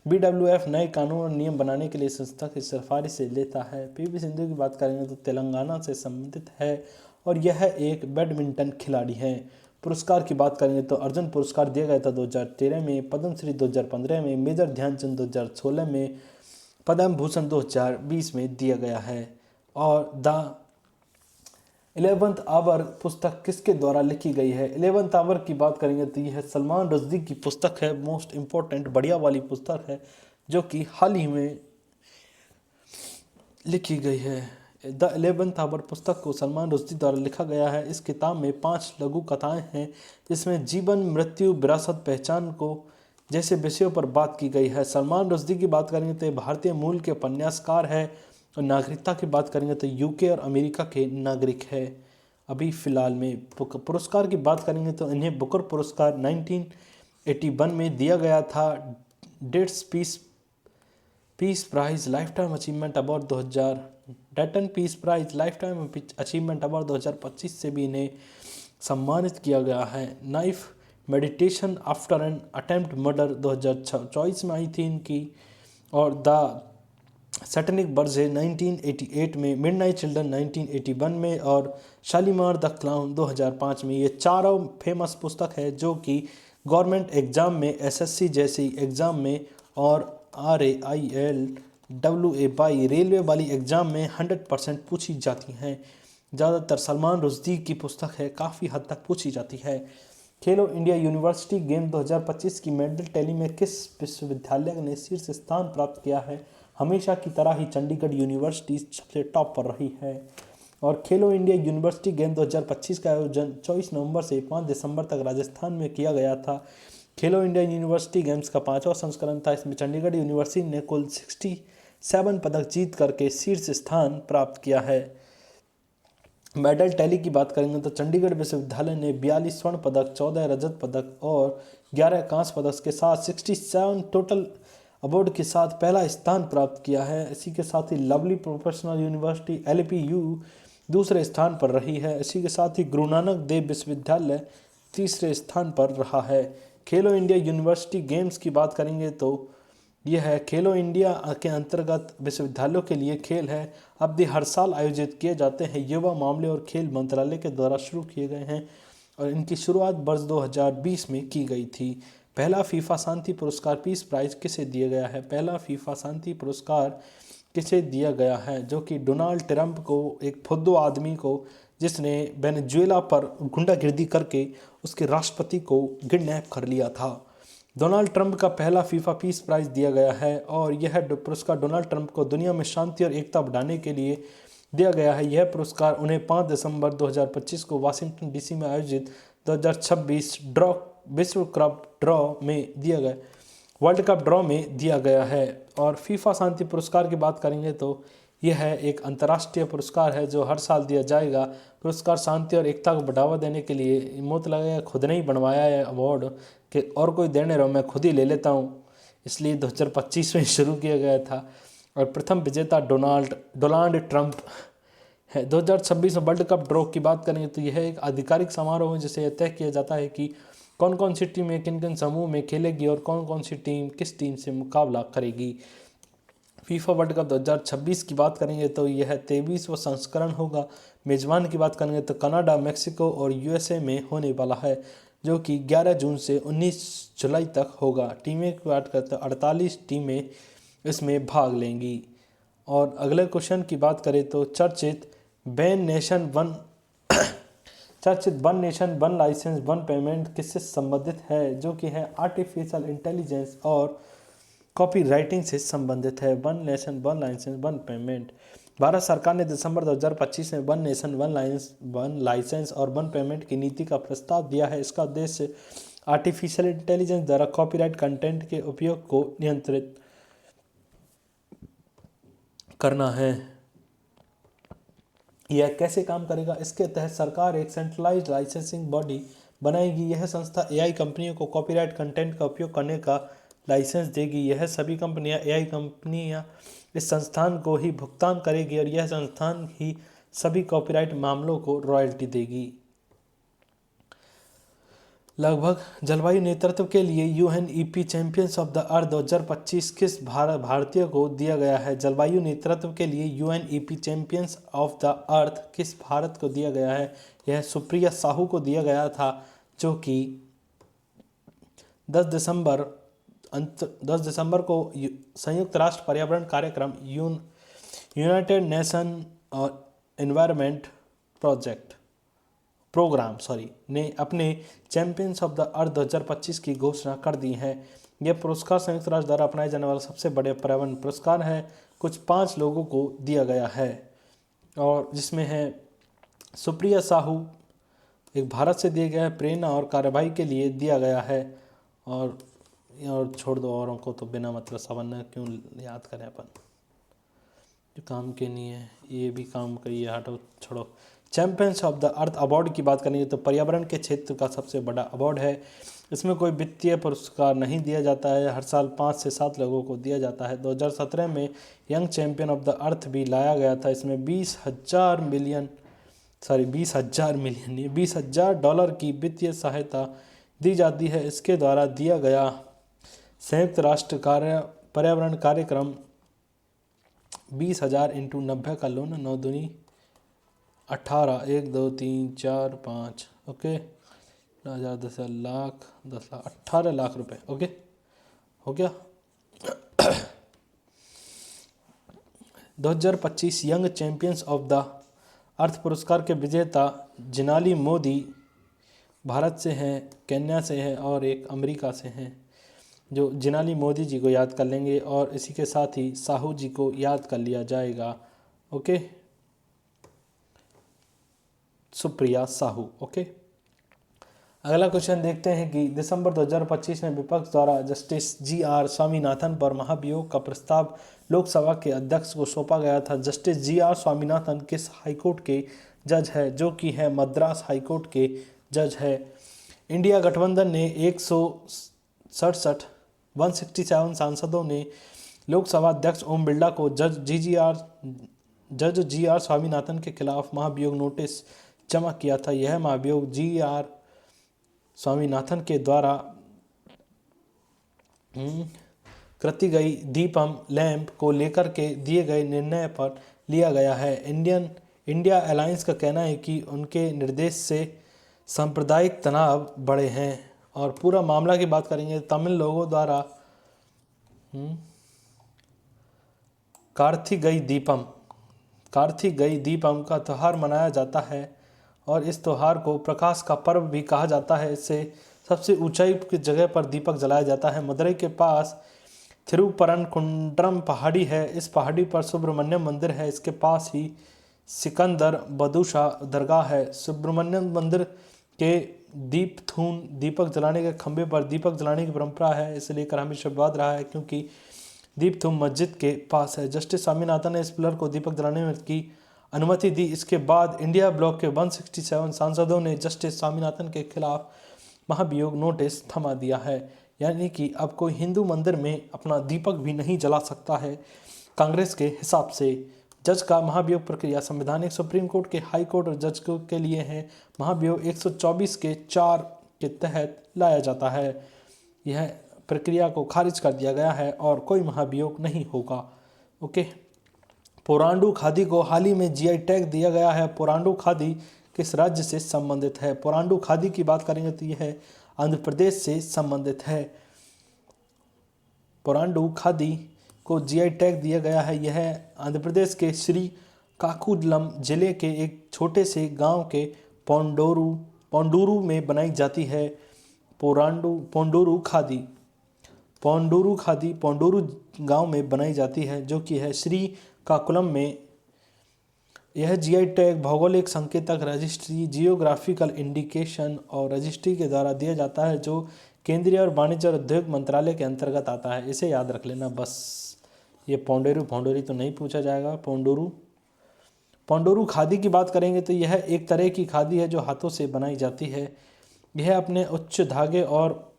Speaker 1: BWF नए कानून और नियम बनाने के लिए संस्था की सिफारिश से लेता है। पीवी सिंधु की बात करेंगे तो तेलंगाना से संबंधित है, और यह एक बैडमिंटन खिलाड़ी है। पुरस्कार की बात करेंगे तो अर्जुन पुरस्कार दिया गया था 2013 में, पद्मश्री 2015 में, मेजर ध्यानचंद 2016 में, पद्म भूषण 2020 में दिया गया है। और द 11th आवर पुस्तक किसके द्वारा लिखी गई है? 11th आवर की बात करेंगे तो यह सलमान रुश्दी की पुस्तक है। मोस्ट इम्पोर्टेंट बढ़िया वाली पुस्तक है, जो कि हाल ही में लिखी गई है। द 11th आवर पुस्तक को सलमान रुश्दी द्वारा लिखा गया है। इस किताब में 5 लघु कथाएं हैं, जिसमें जीवन, मृत्यु, विरासत, पहचान को जैसे विषयों पर बात की गई है। सलमान रुश्दी की बात करेंगे तो भारतीय मूल के उपन्यासकार है, और नागरिकता की बात करेंगे तो यूके और अमेरिका के नागरिक है अभी फ़िलहाल में। पुरस्कार की बात करेंगे तो इन्हें बुकर पुरस्कार 1981 में दिया गया था। Dates peace prize lifetime achievement award 2000, Dayton peace prize lifetime achievement award 2025 से भी इन्हें सम्मानित किया गया है। Knife meditation after an attempt murder 2024 में आई थी इनकी, और द सैटनिक बर्जे 1988 में, मिडनाइट चिल्ड्रन 1981 में, और शालीमार द क्लाउन 2005 में। ये चारों फेमस पुस्तक है जो कि गवर्नमेंट एग्ज़ाम में, SSC जैसी एग्ज़ाम में, और RAIL WA रेलवे वाली एग्ज़ाम में 100% पूछी जाती हैं। ज़्यादातर सलमान रुश्दी की पुस्तक है, काफ़ी हद तक पूछी जाती है। खेलो इंडिया यूनिवर्सिटी गेम 2025 की मेडल टैली में किस विश्वविद्यालय ने शीर्ष स्थान प्राप्त किया है? हमेशा की तरह ही चंडीगढ़ यूनिवर्सिटी सबसे टॉप पर रही है। और खेलो इंडिया यूनिवर्सिटी गेम 2025 का आयोजन 24 नवंबर से 5 दिसंबर तक राजस्थान में किया गया था। खेलो इंडिया यूनिवर्सिटी गेम्स का 5वां संस्करण था। इसमें चंडीगढ़ यूनिवर्सिटी ने कुल 67 पदक जीत करके शीर्ष स्थान प्राप्त किया है। मेडल टैली की बात करेंगे तो चंडीगढ़ विश्वविद्यालय ने 42 स्वर्ण पदक, 14 रजत पदक और 11 कांस्य पदक के साथ 67 टोटल अवार्ड के साथ पहला स्थान प्राप्त किया है। इसी के साथ ही लवली प्रोफेशनल यूनिवर्सिटी LPU दूसरे स्थान पर रही है। इसी के साथ ही गुरु नानक देव विश्वविद्यालय तीसरे स्थान पर रहा है। खेलो इंडिया यूनिवर्सिटी गेम्स की बात करेंगे तो यह है खेलो इंडिया के अंतर्गत विश्वविद्यालयों के लिए खेल है। अब भी हर साल आयोजित किए जाते हैं। युवा मामले और खेल मंत्रालय के द्वारा शुरू किए गए हैं, और इनकी शुरुआत वर्ष 2020 में की गई थी। पहला फीफा शांति पुरस्कार पीस प्राइज किसे दिया गया है? पहला फीफा शांति पुरस्कार किसे दिया गया है? जो कि डोनाल्ड ट्रंप को, एक फुद्दू आदमी को, जिसने वेनेजुएला पर गुंडागिर्दी करके उसके राष्ट्रपति को किडनैप कर लिया था। डोनाल्ड ट्रंप का पहला फीफा पीस प्राइज दिया गया है, और यह पुरस्कार डोनाल्ड ट्रंप को दुनिया में शांति और एकता बढ़ाने के लिए दिया गया है। यह पुरस्कार उन्हें 5 दिसंबर 2025 को वाशिंगटन DC में आयोजित 2026 विश्व कप ड्रॉ में दिया गया, वर्ल्ड कप ड्रॉ में दिया गया है। और फीफा शांति पुरस्कार की बात करेंगे तो यह है एक अंतर्राष्ट्रीय पुरस्कार है जो हर साल दिया जाएगा। पुरस्कार शांति और एकता को बढ़ावा देने के लिए मौत लगे खुद ने ही बनवाया है अवार्ड कि और कोई देने रहो, मैं खुद ही ले लेता हूँ, इसलिए 2025 में शुरू किया गया था। और प्रथम विजेता डोनाल्ड ट्रंप है। 2026 में वर्ल्ड कप ड्रॉ की बात करेंगे तो यह एक आधिकारिक समारोह है जिसे तय किया जाता है कि कौन कौन सी टीमें किन किन समूह में खेलेगी और कौन कौन सी टीम किस टीम से मुकाबला करेगी। फीफा वर्ल्ड कप 2026 की बात करेंगे तो यह 23वां संस्करण होगा। मेज़बान की बात करेंगे तो कनाडा, मेक्सिको और USA में होने वाला है, जो कि 11 जून से 19 जुलाई तक होगा। टीमें की बात करते 48 टीमें इसमें भाग लेंगी। और अगले क्वेश्चन की बात करें तो चर्चित one nation one licence one payment किससे संबंधित है? जो कि है आर्टिफिशियल इंटेलिजेंस और कॉपी राइटिंग से संबंधित है। One nation one licence one payment Bharat सरकार ने दिसंबर 2025 में वन नेशन वन लाइसेंस और वन पेमेंट की नीति का प्रस्ताव दिया है। इसका उद्देश्य आर्टिफिशियल इंटेलिजेंस द्वारा कॉपीराइट कंटेंट के उपयोग को नियंत्रित करना है। यह कैसे काम करेगा? इसके तहत सरकार एक सेंट्रलाइज्ड लाइसेंसिंग बॉडी बनाएगी। यह संस्था एआई कंपनियों को कॉपीराइट कंटेंट का उपयोग करने का लाइसेंस देगी। यह सभी कंपनियां एआई कंपनियां इस संस्थान को ही भुगतान करेगी और यह संस्थान ही सभी कॉपीराइट मामलों को रॉयल्टी देगी। लगभग जलवायु नेतृत्व के लिए UNEP champions of the earth 2025 किस भारतीय को दिया गया है? जलवायु नेतृत्व के लिए UNEP champions of the earth किस भारत को दिया गया है? यह सुप्रिया साहू को दिया गया था, जो कि 10 दिसंबर को संयुक्त राष्ट्र पर्यावरण कार्यक्रम यूनाइटेड नेशन और एनवायरनमेंट प्रोग्राम ने अपने चैंपियंस ऑफ द अर्थ 2025 की घोषणा कर दी है। यह पुरस्कार संयुक्त राष्ट्र द्वारा अपनाए जाने वाला सबसे बड़े पर्यावरण पुरस्कार है। कुछ 5 लोगों को दिया गया है और जिसमें है सुप्रिया साहू, एक भारत से दिया गया है, प्रेरणा और कार्यवाही के लिए दिया गया है। और छोड़ दो औरों को, तो बिना मतलब सावन्य क्यों याद करें अपन, जो काम के नहीं है। ये भी काम करिए, हटो छोड़ो। Champions of the earth award की बात करेंगे तो पर्यावरण के क्षेत्र का सबसे बड़ा अवार्ड है। इसमें कोई वित्तीय पुरस्कार नहीं दिया जाता है। हर साल 5 से 7 लोगों को दिया जाता है। 2017 में young champion of the earth भी लाया गया था। इसमें $20,000 की वित्तीय सहायता दी जाती है। इसके द्वारा दिया गया संयुक्त राष्ट्र पर्यावरण कार्यक्रम 20,000 × 90 का लोन, 9 दूनी 18, 1 2 3 4 5, ओके, 10,000 10 लाख 10 लाख 18 लाख रुपए, ओके, हो गया। 2025 young champions of the earth पुरस्कार के विजेता जिनाली मोदी भारत से हैं, केन्या से हैं और एक अमेरिका से हैं। जो जिनाली मोदी जी को याद कर लेंगे और इसी के साथ ही साहू जी को याद कर लिया जाएगा, ओके, सुप्रिया साहू, ओके। अगला क्वेश्चन देखते हैं कि दिसंबर 2025 में विपक्ष द्वारा जस्टिस GR स्वामीनाथन पर महाभियोग का प्रस्ताव लोकसभा के अध्यक्ष को सौंपा गया था। जस्टिस GR स्वामीनाथन किस हाईकोर्ट के जज है? जो कि है मद्रास हाईकोर्ट के जज है। इंडिया गठबंधन ने 167 सांसदों ने लोकसभा अध्यक्ष ओम बिरला को जज GR स्वामीनाथन के खिलाफ महाभियोग नोटिस जमा किया था। यह महाभियोग GR स्वामीनाथन के द्वारा कृति गई दीपम लैंप को लेकर के दिए गए निर्णय पर लिया गया है। इंडिया अलायंस का कहना है कि उनके निर्देश से सांप्रदायिक तनाव बढ़े हैं। और पूरा मामला की बात करेंगे, तमिल लोगों द्वारा कार्तिक दीपम का त्यौहार मनाया जाता है और इस त्यौहार को प्रकाश का पर्व भी कहा जाता है। इससे सबसे ऊंचाई की जगह पर दीपक जलाया जाता है। मदुरई के पास थिरुपरनकुंड्रम पहाड़ी है। इस पहाड़ी पर सुब्रमण्यम मंदिर है। इसके पास ही सिकंदर बदुशा दरगाह है। सुब्रमण्यम मंदिर के दीपक जलाने के खंभे पर दीपक जलाने की परंपरा है। इसे लेकर हमेशा विवाद रहा है क्योंकि दीपथूम मस्जिद के पास है। जस्टिस स्वामीनाथन ने इस पिलर को दीपक जलाने की अनुमति दी। इसके बाद इंडिया ब्लॉक के 167 सांसदों ने जस्टिस स्वामीनाथन के खिलाफ महाभियोग नोटिस थमा दिया है। यानी कि अब कोई हिंदू मंदिर में अपना दीपक भी नहीं जला सकता है कांग्रेस के हिसाब से। जज का महाभियोग प्रक्रिया संवैधानिक सुप्रीम कोर्ट के हाई कोर्ट और जज के लिए है। महाभियोग 124 के 4 के तहत लाया जाता है। यह प्रक्रिया को खारिज कर दिया गया है और कोई महाभियोग नहीं होगा, ओके। पोरांडू खादी को हाल ही में GI टैग दिया गया है। पोरांडू खादी किस राज्य से संबंधित है? पोरांडू खादी की बात करेंगे तो यह आंध्र प्रदेश से संबंधित है। पोरांडू खादी को GI टैग दिया गया है। यह आंध्र प्रदेश के श्रीकाकुलम जिले के एक छोटे से गांव के पोंडूरू में बनाई जाती है। पोंडूरू खादी पोंडूरू गांव में बनाई जाती है, जो कि है श्रीकाकुलम में। यह GI टैग भौगोलिक संकेतक रजिस्ट्री, जियोग्राफिकल इंडिकेशन और रजिस्ट्री के द्वारा दिया जाता है, जो केंद्रीय और वाणिज्य और उद्योग मंत्रालय के अंतर्गत आता है। इसे याद रख लेना बस, ये पोंडेरू पोंडोरी तो नहीं पूछा जाएगा। पोंडोरू खादी की बात करेंगे तो यह एक तरह की खादी है जो हाथों से बनाई जाती है। यह अपने उच्च धागे और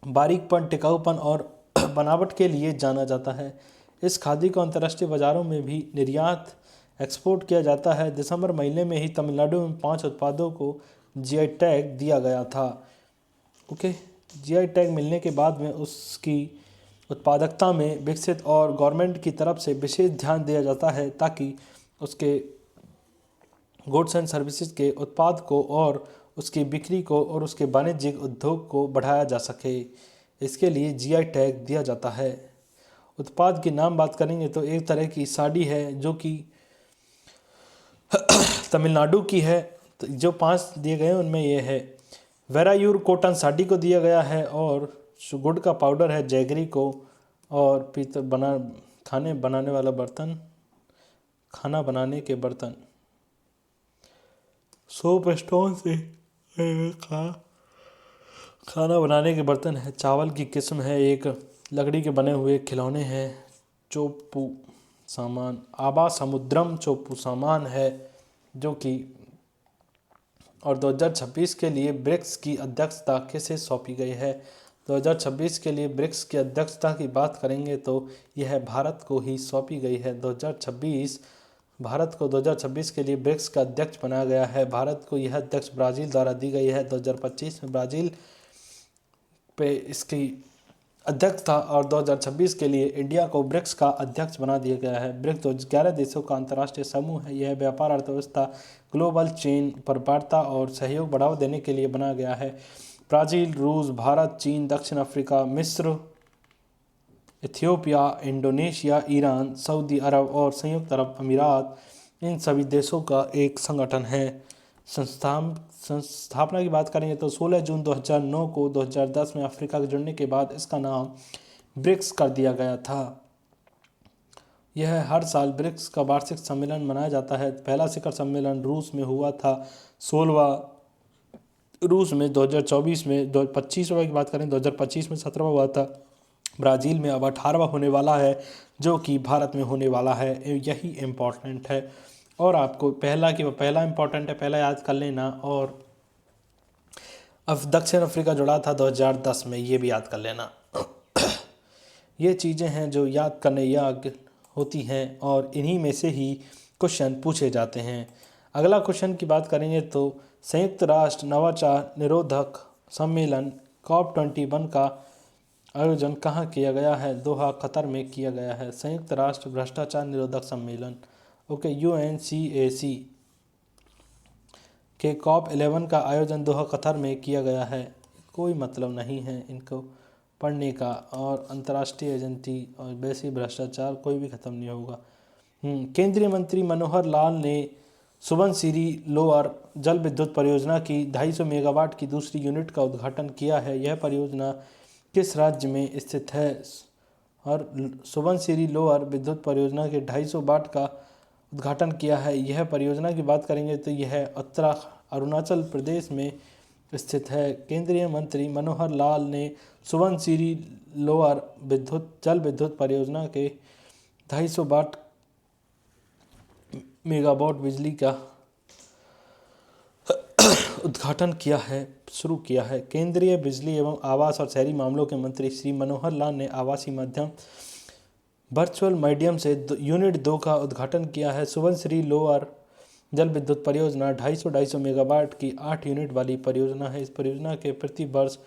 Speaker 1: बारीकपन, टिकाऊपन और बनावट के लिए जाना जाता है। इस खादी को अंतर्राष्ट्रीय बाजारों में भी निर्यात एक्सपोर्ट किया जाता है। दिसंबर महीने में ही तमिलनाडु में 5 उत्पादों को जीआई टैग दिया गया था। ओके, जीआई टैग मिलने के बाद में उसकी उत्पादकता में विकसित और गवर्नमेंट की तरफ से विशेष ध्यान दिया जाता है ताकि उसके गुड्स एंड सर्विसेज के उत्पाद को और उसकी बिक्री को और उसके वाणिज्यिक उद्योग को बढ़ाया जा सके। इसके लिए जीआई टैग दिया जाता है। उत्पाद की नाम बात करेंगे तो एक तरह की साड़ी है जो कि तमिलनाडु की है। तो जो 5 दिए गए उनमें ये है। वेरायूर कॉटन साड़ी को दिया गया है और गुड़ का पाउडर है जैगरी को, और पीतल खाने बनाने वाला बर्तन, खाना बनाने के बर्तन, सोप स्टोन से खाना बनाने के बर्तन है। चावल की किस्म है एक। लकड़ी के बने हुए खिलौने हैं। चोपू सामान, आबा समुद्रम चोपू सामान है जो कि, और 2026 के लिए ब्रिक्स की अध्यक्षता किसे सौंपी गई है? 2026 के लिए ब्रिक्स की अध्यक्षता की बात करेंगे तो यह भारत को ही सौंपी गई है। 2026 भारत को 2026 के लिए ब्रिक्स का अध्यक्ष बनाया गया है। भारत को यह अध्यक्ष ब्राज़ील द्वारा दी गई है। 2025 में ब्राज़ील पे इसकी अध्यक्षता, और 2026 के लिए इंडिया को ब्रिक्स का अध्यक्ष बना दिया गया है। ब्रिक्स 11 देशों का अंतर्राष्ट्रीय समूह है। यह व्यापार, अर्थव्यवस्था, ग्लोबल चेन पर वार्ता और सहयोग बढ़ावा देने के लिए बनाया गया है। ब्राज़ील, रूस, भारत, चीन, दक्षिण अफ्रीका, मिस्र, इथियोपिया, इंडोनेशिया, ईरान, सऊदी अरब और संयुक्त अरब अमीरात, इन सभी देशों का एक संगठन है। संस्थापना की बात करेंगे तो 16 जून 2009 को 2010 में अफ्रीका के जुड़ने के बाद इसका नाम ब्रिक्स कर दिया गया था। यह हर साल ब्रिक्स का वार्षिक सम्मेलन मनाया जाता है। पहला शिखर सम्मेलन रूस में हुआ था 16वां रूस में 2024 में। 2025 की बात करें 2025 में 17वां हुआ था। ब्राज़ील में अब 18वां होने वाला है जो कि भारत में होने वाला है। यही इम्पोर्टेंट है। और आपको पहला इम्पोर्टेंट है, पहला याद कर लेना। और अब दक्षिण अफ्रीका जुड़ा था 2010 में, ये भी याद कर लेना। ये चीज़ें हैं जो याद करने योग्य होती हैं और इन्हीं में से ही क्वेश्चन पूछे जाते हैं। अगला क्वेश्चन की बात करेंगे तो संयुक्त राष्ट्र नवाचार निरोधक सम्मेलन COP21 का आयोजन कहाँ किया गया है? दोहा, कतर में किया गया है। संयुक्त राष्ट्र भ्रष्टाचार निरोधक सम्मेलन, ओके, UNCAC के COP11 का आयोजन दोहा, कतर में किया गया है। कोई मतलब नहीं है इनको पढ़ने का। और अंतर्राष्ट्रीय एजेंसी और वैसे भ्रष्टाचार कोई भी ख़त्म नहीं होगा। केंद्रीय मंत्री मनोहर लाल ने सुबनसिरी लोअर जल विद्युत परियोजना की 250 मेगावाट की दूसरी यूनिट का उद्घाटन किया है। यह परियोजना किस राज्य में स्थित है? और सुबनसिरी लोअर विद्युत परियोजना के 250 वाट का उद्घाटन किया है। यह परियोजना की बात करेंगे तो यह अरुणाचल प्रदेश में स्थित है। केंद्रीय मंत्री मनोहर लाल ने सुबनसिरी लोअर जल विद्युत परियोजना के 250 वाट मेगावाट बिजली का उद्घाटन किया है, शुरू किया है। केंद्रीय बिजली एवं आवास और शहरी मामलों के मंत्री श्री मनोहर लाल ने आवासीय माध्यम वर्चुअल मीडियम से यूनिट 2 का उद्घाटन किया है। सुबनसिरी लोअर जल विद्युत परियोजना 250 मेगावाट की 8 यूनिट वाली परियोजना है। इस परियोजना के प्रति वर्ष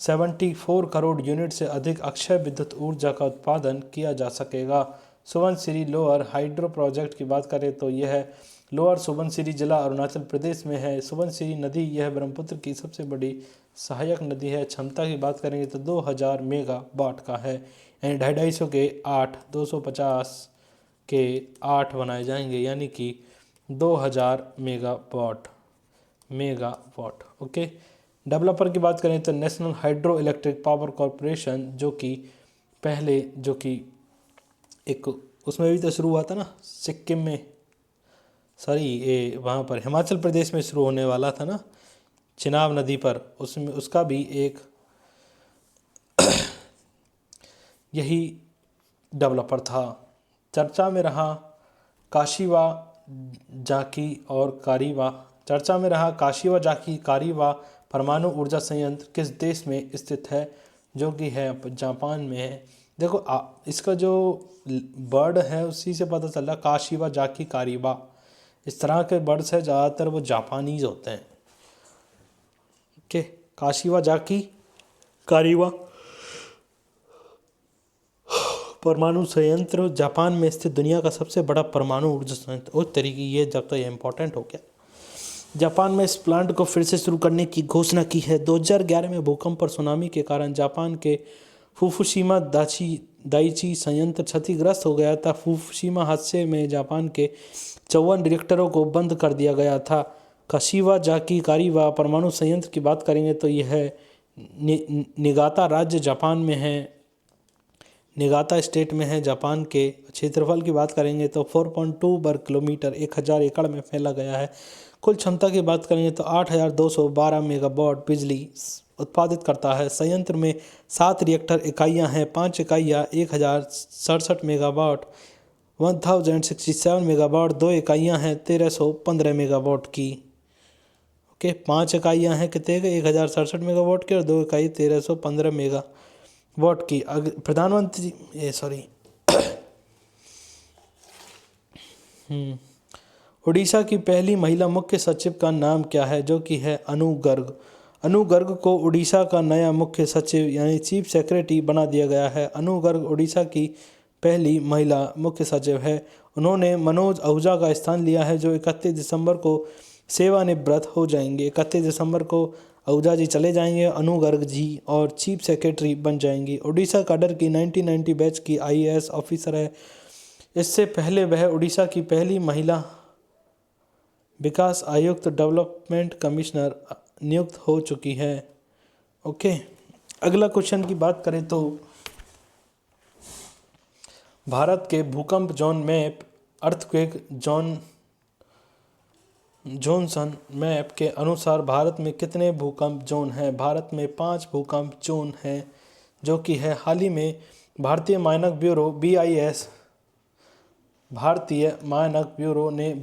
Speaker 1: 74 करोड़ यूनिट से अधिक अक्षय विद्युत ऊर्जा का उत्पादन किया जा सकेगा। सुबनसिरी लोअर हाइड्रो प्रोजेक्ट की बात करें तो यह लोअर सुबनसिरी जिला अरुणाचल प्रदेश में है। सुबनसिरी नदी यह ब्रह्मपुत्र की सबसे बड़ी सहायक नदी है। क्षमता की बात करेंगे तो 2000 मेगावाट का है, यानी 250 के 8, 250 के 8 बनाए जाएंगे, यानी कि 2000 मेगावाट। ओके। डेवलपर की बात करें तो national hydro electric power corporation, जो कि एक उसमें भी तो शुरू हुआ था ना, सिक्किम में, सॉरी ये वहाँ पर हिमाचल प्रदेश में शुरू होने वाला था ना, चिनाब नदी पर। उसमें उसका भी एक यही डेवलपर था। चर्चा में रहा काशिवा जाकी और कारीवा। चर्चा में रहा काशिवा जाकी कारीवा परमाणु ऊर्जा संयंत्र किस देश में स्थित है, जो कि है जापान में है। देखो इसका जो वर्ड है उसी से पता चल रहा काशिवा जाकी कारीवा, इस तरह के वर्ड्स है ज़्यादातर वो जापानीज होते हैं। ओके, काशिवा जाकी कारीवा परमाणु संयंत्र जापान में स्थित दुनिया का सबसे बड़ा परमाणु ऊर्जा संयंत्र। उस तरीके ये जब तो ये इम्पोर्टेंट हो गया। जापान में इस प्लांट को फिर से शुरू करने की घोषणा की है। 2011 में भूकंप और सुनामी के कारण जापान के फुकुशिमा दाइची संयंत्र क्षतिग्रस्त हो गया था। फुकुशिमा हादसे में जापान के 54 रिएक्टरों को बंद कर दिया गया था। काशिवा जाकी कारीवा परमाणु संयंत्र की बात करेंगे तो यह निगाता राज्य जापान में है, निगाता स्टेट में है जापान के। क्षेत्रफल की बात करेंगे तो 4.2 वर्ग किलोमीटर 1000 एकड़ में फैला गया है। कुल क्षमता की बात करेंगे तो 8212 मेगावाट बिजली उत्पादित करता है। संयंत्र में 7 रिएक्टर इकाइयां हैं। 5 इकाइयां 1067 मेगावाट 1067 मेगावाट, 2 इकाइयां हैं 1315 मेगावाट की। ओके, 5 इकाइयां हैं कितने के 1067 मेगावाट की और 2 इकाई 1315 मेगावाट की। प्रधानमंत्री उड़ीसा की पहली महिला मुख्य सचिव का नाम क्या है, जो कि है अनु गर्ग। अनु गर्ग को उड़ीसा का नया मुख्य सचिव यानी चीफ सेक्रेटरी बना दिया गया है। अनु गर्ग उड़ीसा की पहली महिला मुख्य सचिव है। उन्होंने मनोज आहूजा का स्थान लिया है, जो 31 दिसंबर को सेवानिवृत्त हो जाएंगे। 31 दिसंबर को आहूजा जी चले जाएंगे, अनु गर्ग जी और चीफ सेक्रेटरी बन जाएंगी। उड़ीसा कैडर की 1990 बैच की IAS ऑफिसर है। इससे पहले वह उड़ीसा की पहली महिला विकास आयुक्त डेवलपमेंट कमिश्नर नियुक्त हो चुकी है। ओके, अगला क्वेश्चन की बात करें तो भारत के भूकंप zone map earthquake zones map के अनुसार भारत में कितने भूकंप जोन हैं। भारत में 5 भूकंप जोन हैं, जो कि है हाल ही में भारतीय मानक ब्यूरो BIS भारतीय मानक ब्यूरो ने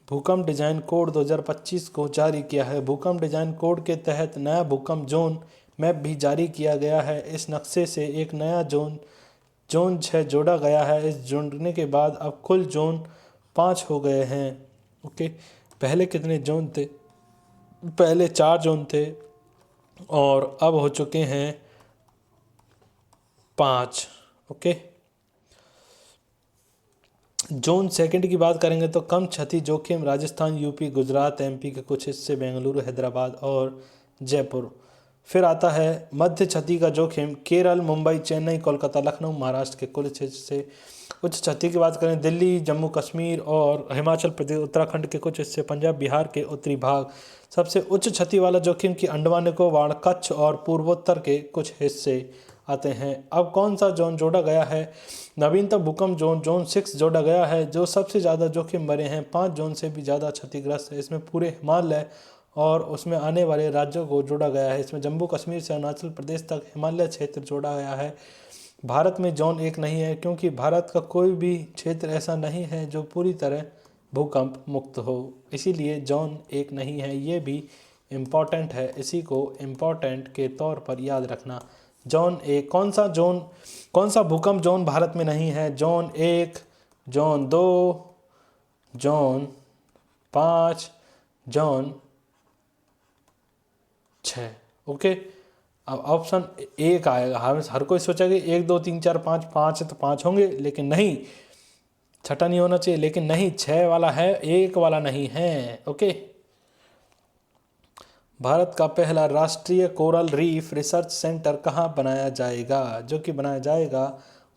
Speaker 1: भूकंप डिजाइन कोड 2025 को जारी किया है। भूकंप डिजाइन कोड के तहत नया भूकंप जोन मैप भी जारी किया गया है। इस नक्शे से एक नया जोन 6 जोड़ा गया है। इस जोड़ने के बाद अब कुल जोन 5 हो गए हैं। ओके, पहले कितने जोन थे? पहले 4 जोन थे और अब हो चुके हैं 5। ओके, जोन सेकंड की बात करेंगे तो कम क्षति जोखिम राजस्थान, यूपी, गुजरात, MP के कुछ हिस्से, बेंगलुरु, हैदराबाद और जयपुर। फिर आता है मध्य क्षति का जोखिम केरल, मुंबई, चेन्नई, कोलकाता, लखनऊ, महाराष्ट्र के कुल हिस्से। उच्च क्षति की बात करें दिल्ली, जम्मू कश्मीर और हिमाचल प्रदेश, उत्तराखंड के कुछ हिस्से, पंजाब, बिहार के उत्तरी भाग। सबसे उच्च क्षति वाला जोखिम की अंडमान निकोबार, कच्छ और पूर्वोत्तर के कुछ हिस्से आते हैं। अब कौन सा जोन जोड़ा गया है? नवीनतम भूकंप जोन 6 जोड़ा गया है, जो सबसे ज़्यादा जोखिम भरे हैं। 5 जोन से भी ज़्यादा क्षतिग्रस्त है। इसमें पूरे हिमालय और उसमें आने वाले राज्यों को जोड़ा गया है। इसमें जम्मू कश्मीर से अरुणाचल प्रदेश तक हिमालय क्षेत्र जोड़ा गया है। भारत में जोन 1 नहीं है, क्योंकि भारत का कोई भी क्षेत्र ऐसा नहीं है जो पूरी तरह भूकंप मुक्त हो, इसीलिए जोन 1 नहीं है। ये भी इम्पॉर्टेंट है, इसी को इम्पॉर्टेंट के तौर पर याद रखना। जोन 1 कौन सा भूकंप जोन भारत में नहीं है? Zone 1, zone 2, zone 5, zone 6। Okay, अब ऑप्शन 1 आएगा। हर कोई सोचा कि 1 2 3 4 5 5 है तो 5 होंगे, लेकिन नहीं, छठा नहीं होना चाहिए, लेकिन नहीं, 6 वाला है, 1 वाला नहीं है। ओके, भारत का पहला राष्ट्रीय कोरल रीफ रिसर्च सेंटर कहाँ बनाया जाएगा? जो कि बनाया जाएगा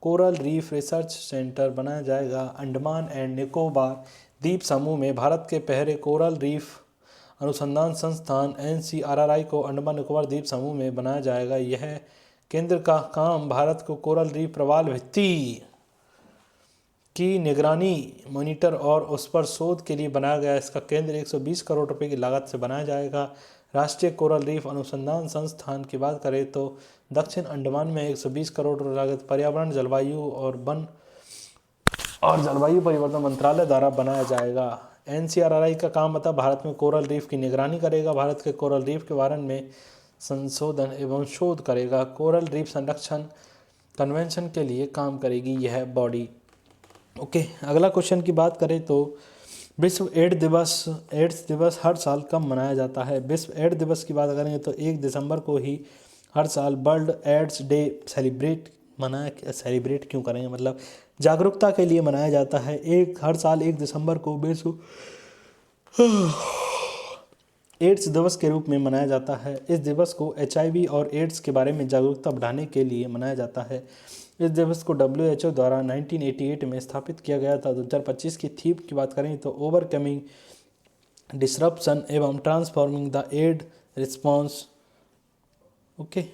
Speaker 1: कोरल रीफ रिसर्च सेंटर बनाया जाएगा अंडमान एंड निकोबार द्वीप समूह में। भारत के पहले कोरल रीफ अनुसंधान संस्थान NCRRI को अंडमान निकोबार द्वीप समूह में बनाया जाएगा। यह केंद्र का काम भारत को कोरल रीफ प्रवाल भित्ति की निगरानी, मॉनिटर और उस पर शोध के लिए बनाया गया। इसका केंद्र 120 करोड़ रुपए की लागत से बनाया जाएगा। राष्ट्रीय कोरल रीफ अनुसंधान संस्थान की बात करें तो दक्षिण अंडमान में 120 करोड़ लागत पर्यावरण जलवायु और वन और जलवायु परिवर्तन मंत्रालय द्वारा बनाया जाएगा। एनसीआरआई का काम बता भारत में कोरल रीफ की निगरानी करेगा, भारत के कोरल रीफ के बारे में संशोधन एवं शोध करेगा, कोरल रीफ संरक्षण कन्वेंशन के लिए काम करेगी यह बॉडी। ओके, अगला क्वेश्चन की बात करें तो विश्व एड्स दिवस हर साल कब मनाया जाता है? विश्व एड्स दिवस की बात करेंगे तो 1 दिसंबर को ही हर साल वर्ल्ड एड्स डे सेलिब्रेट क्यों करेंगे, मतलब जागरूकता के लिए मनाया जाता है। हर साल 1 दिसंबर को विश्व एड्स दिवस के रूप में मनाया जाता है। इस दिवस को HIV और एड्स के बारे में जागरूकता बढ़ाने के लिए मनाया जाता है। इस दिवस को WHO द्वारा 1988 में स्थापित किया गया था। 2025 की थीम की बात करें तो ओवरकमिंग डिसरप्शन एवं transforming the aid response. Okay,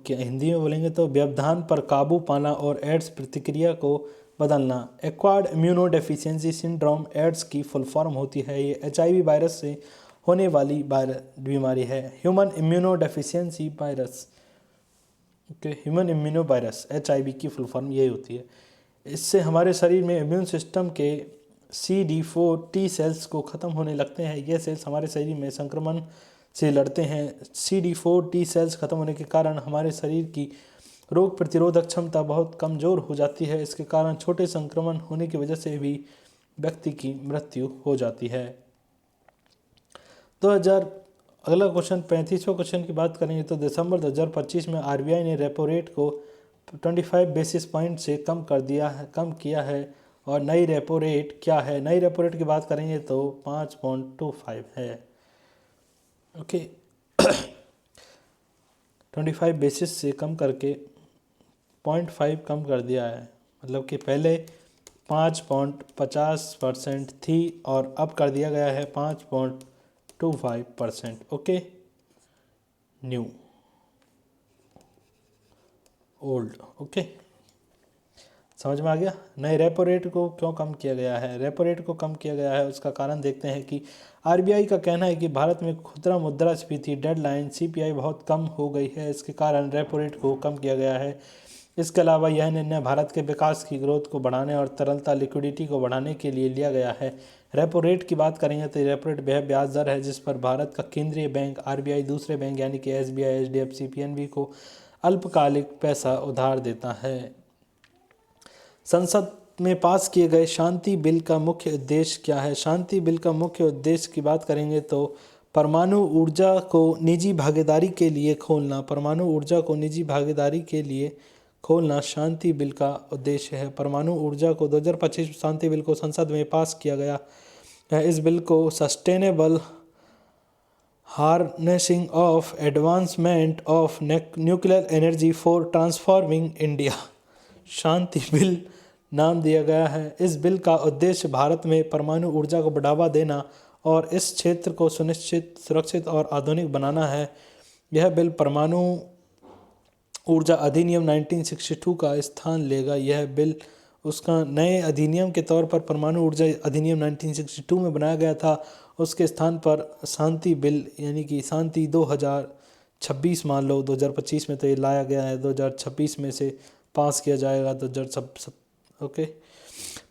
Speaker 1: Hindi में बोलेंगे तो व्यवधान पर काबू पाना और एड्स प्रतिक्रिया को बदलना। एक्वायर्ड इम्यूनोडेफिशिएंसी सिंड्रोम एड्स की फुल फॉर्म होती है। ये HIV वायरस से होने वाली बीमारी है। Human immunodeficiency virus, human immuno virus HIV की फुल फॉर्म यही होती है। इससे हमारे शरीर में इम्यून सिस्टम के CD4 T सेल्स को ख़त्म होने लगते हैं। ये सेल्स हमारे शरीर में संक्रमण से लड़ते हैं। CD4 T सेल्स खत्म होने के कारण हमारे शरीर की रोग प्रतिरोधक क्षमता बहुत कमज़ोर हो जाती है। इसके कारण छोटे संक्रमण होने की वजह से भी व्यक्ति की मृत्यु हो जाती है। अगला क्वेश्चन 35वां क्वेश्चन की बात करेंगे तो दिसंबर 2025 में RBI ने रेपो रेट को 25 बेसिस पॉइंट से कम किया है। और नई रेपो रेट क्या है? नई रेपो रेट की बात करेंगे तो 5.25 है। ओके 25 बेसिस से कम करके 0.5 कम कर दिया है, मतलब कि पहले 5.50% थी और अब कर दिया गया है 5.25%। Okay, new old. ओके, समझ में आ गया? नए रेपो रेट को क्यों कम किया गया है? रेपो रेट को कम किया गया है उसका कारण देखते हैं कि RBI का कहना है कि भारत में खुदरा मुद्रास्फीति डेडलाइन CPI बहुत कम हो गई है। इसके कारण रेपो रेट को कम किया गया है। इसके अलावा यह निर्णय भारत के विकास की ग्रोथ को बढ़ाने और तरलता लिक्विडिटी को बढ़ाने के लिए लिया गया है। रेपो रेट की बात करेंगे तो रेपो रेट वह ब्याज दर है जिस पर भारत का केंद्रीय बैंक RBI दूसरे बैंक यानी कि SBI HDFC PNB को अल्पकालिक पैसा उधार देता है। संसद में पास किए गए शांति बिल का मुख्य उद्देश्य क्या है? शांति बिल का मुख्य उद्देश्य की बात करेंगे तो परमाणु ऊर्जा को निजी भागीदारी के लिए खोलना। परमाणु ऊर्जा को निजी भागीदारी के लिए खोलना शांति बिल का उद्देश्य है। परमाणु ऊर्जा को 2025 शांति बिल को संसद में पास किया गया है। इस बिल को sustainable harnessing of advancement of nuclear energy for transforming India Shanti bill नाम दिया गया है। इस बिल का उद्देश्य भारत में परमाणु ऊर्जा को बढ़ावा देना और इस क्षेत्र को सुरक्षित और आधुनिक बनाना है। यह बिल परमाणु ऊर्जा अधिनियम 1962 का स्थान लेगा। यह बिल उसका नए अधिनियम के तौर पर परमाणु ऊर्जा अधिनियम 1962 में बनाया गया था, उसके स्थान पर शांति बिल यानी कि शांति 2026 मान लो, 2025 में तो ये लाया गया है, 2026 में से पास किया जाएगा 2026। ओके,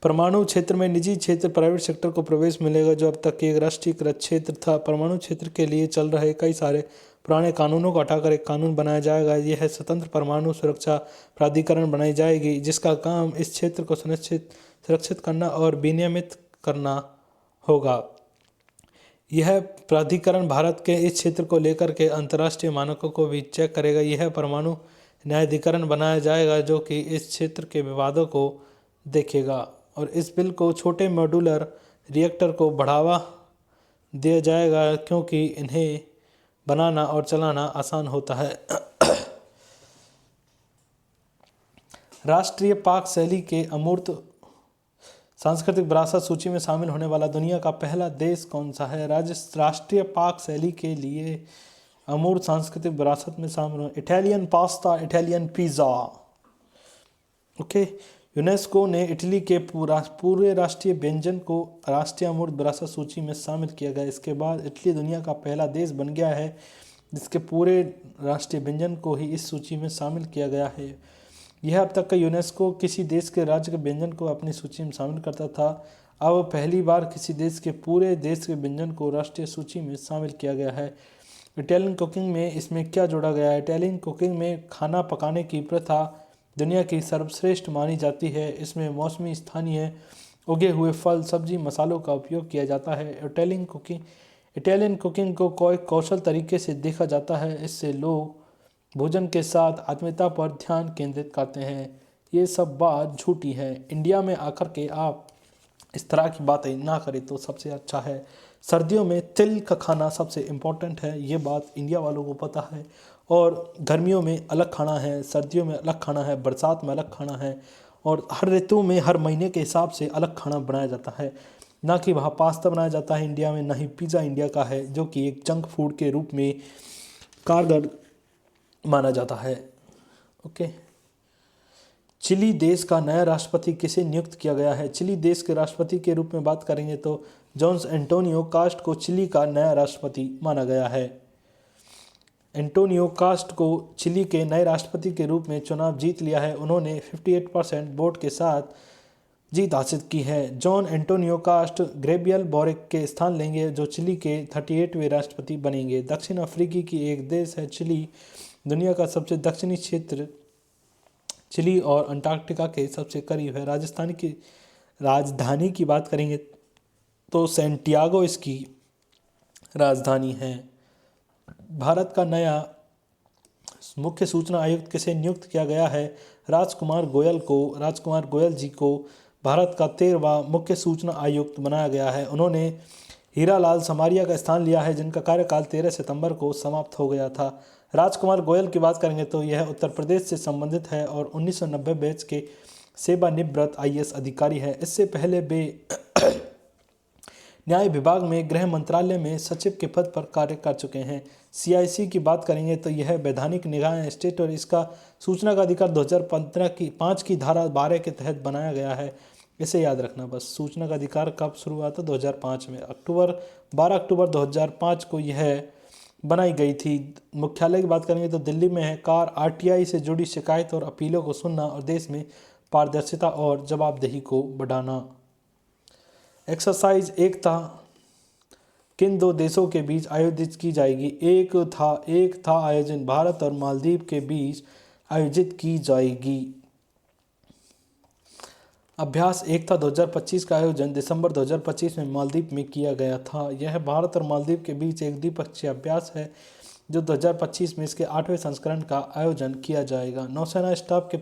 Speaker 1: परमाणु क्षेत्र में निजी क्षेत्र प्राइवेट सेक्टर को प्रवेश मिलेगा जो अब तक एक राष्ट्रीयकृत क्षेत्र था। परमाणु क्षेत्र के लिए चल रहे कई सारे पुराने कानूनों को हटाकर एक कानून बनाया जाएगा। यह स्वतंत्र परमाणु सुरक्षा प्राधिकरण बनाई जाएगी जिसका काम इस क्षेत्र को सुरक्षित करना और विनियमित करना होगा। यह प्राधिकरण भारत के इस क्षेत्र को लेकर के अंतर्राष्ट्रीय मानकों को भी चेक करेगा। यह परमाणु न्यायाधिकरण बनाया जाएगा जो कि इस क्षेत्र के विवादों को देखेगा। और इस बिल को छोटे मॉड्यूलर रिएक्टर को बढ़ावा दिया जाएगा क्योंकि इन्हें बनाना और चलाना आसान होता है। राष्ट्रीय पाक शैली के अमूर्त सांस्कृतिक विरासत सूची में शामिल होने वाला दुनिया का पहला देश कौन सा है? राष्ट्रीय पाक शैली के लिए अमूर्त सांस्कृतिक विरासत में शामिल हो Italian pasta, Italian pizza. Okay, UNESCO ने इटली के पूरे राष्ट्रीय व्यंजन को राष्ट्रीय अमूर्त विरासत सूची में शामिल किया गया। इसके बाद इटली दुनिया का पहला देश बन गया है जिसके पूरे राष्ट्रीय व्यंजन को ही इस सूची में शामिल किया गया है। यह अब तक का यूनेस्को किसी देश के राज्य के व्यंजन को अपनी सूची में शामिल करता था। अब पहली बार किसी देश के पूरे देश के व्यंजन को राष्ट्रीय सूची में शामिल किया गया है। इटालियन कुकिंग में इसमें क्या जोड़ा गया है? इटालियन कुकिंग में खाना पकाने की प्रथा दुनिया की सर्वश्रेष्ठ मानी जाती है। इसमें मौसमी स्थानीय उगे हुए फल, सब्जी, मसालों का उपयोग किया जाता है। इटालियन कुकिंग को कोई कौशल तरीके से देखा जाता है। इससे लोग भोजन के साथ आत्मीयता पर ध्यान केंद्रित करते हैं। ये सब बात झूठी है। इंडिया में आकर के आप इस तरह की बातें ना करें तो सबसे अच्छा है। सर्दियों में तिल का खाना सबसे इम्पोर्टेंट है, ये बात इंडिया वालों को पता है। और गर्मियों में अलग खाना है, सर्दियों में अलग खाना है, बरसात में अलग खाना है, और हर ऋतु में हर महीने के हिसाब से अलग खाना बनाया जाता है। ना कि वहाँ पास्ता बनाया जाता है इंडिया में, ना ही पिज़्ज़ा इंडिया का है जो कि एक जंक फूड के रूप में कारगर माना जाता है। ओके। चिली देश का नया राष्ट्रपति किसे नियुक्त किया गया है? चिली देश के राष्ट्रपति के रूप में बात करेंगे तो जॉन्स एंटोनियो कास्ट को चिली का नया राष्ट्रपति माना गया है। एंटोनियो कास्ट को चिली के नए राष्ट्रपति के रूप में चुनाव जीत लिया है। उन्होंने 58% वोट के साथ जीत हासिल की है। John Antonio Kast Gabriel Boric के स्थान लेंगे जो चिली के 38वें राष्ट्रपति बनेंगे। दक्षिण अफ्रीकी की एक देश है चिली। दुनिया का सबसे दक्षिणी क्षेत्र चिली और अंटार्कटिका के सबसे करीब है। राजधानी की बात करेंगे तो सैंटियागो इसकी राजधानी है। भारत का नया मुख्य सूचना आयुक्त किसे नियुक्त किया गया है? राजकुमार गोयल जी को भारत का 13वां मुख्य सूचना आयुक्त बनाया गया है। उन्होंने हीरालाल समारिया का स्थान लिया है जिनका कार्यकाल 13 सितंबर को समाप्त हो गया था। राजकुमार गोयल की बात करेंगे तो यह उत्तर प्रदेश से संबंधित है और 1990 बैच के सेवानिवृत्त IAS अधिकारी है। इससे पहले वे न्याय विभाग में गृह मंत्रालय में सचिव के पद पर कार्य कर चुके हैं। CIC की बात करेंगे तो यह वैधानिक निकाय स्टेट और इसका सूचना का अधिकार 2005 की धारा 12 के तहत बनाया गया है। इसे याद रखना बस। सूचना का अधिकार कब शुरू हुआ था? 2005 में 12 अक्टूबर 2005 को यह बनाई गई थी। मुख्यालय की बात करेंगे तो दिल्ली में है। कार RTI से जुड़ी शिकायत और अपीलों को सुनना और देश में पारदर्शिता और जवाबदेही को बढ़ाना। एक्सरसाइज एकता किन दो देशों के बीच आयोजित की जाएगी? एक था आयोजन भारत और मालदीव के बीच आयोजित की जाएगी। अभ्यास एकता 2025 का आयोजन दिसंबर 2025 में मालदीव में किया गया था। यह भारत और मालदीव के बीच एक द्विपक्षीय अभ्यास है जो 2025 में इसके 8वें संस्करण का आयोजन किया जाएगा। नौसेना स्टाफ के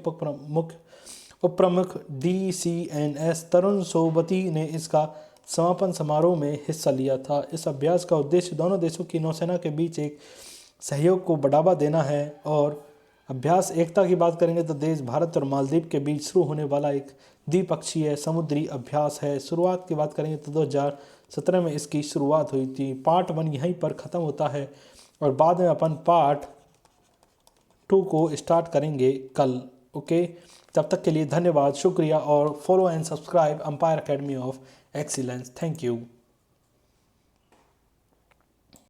Speaker 1: उप प्रमुख DCNS तरुण सोबती ने इसका समापन समारोह में हिस्सा लिया था। इस अभ्यास का उद्देश्य दोनों देशों की नौसेना के बीच एक सहयोग को बढ़ावा देना है। और अभ्यास एकता की बात करेंगे तो देश भारत और मालदीव के बीच शुरू होने वाला एक द्विपक्षीय समुद्री अभ्यास है। शुरुआत की बात करेंगे तो 2017 में इसकी शुरुआत हुई थी। पार्ट 1 यहीं पर ख़त्म होता है और बाद में अपन पार्ट 2 को स्टार्ट करेंगे कल। ओके, तब तक के लिए धन्यवाद, शुक्रिया और follow and subscribe Empire Academy of Excellence. Thank you.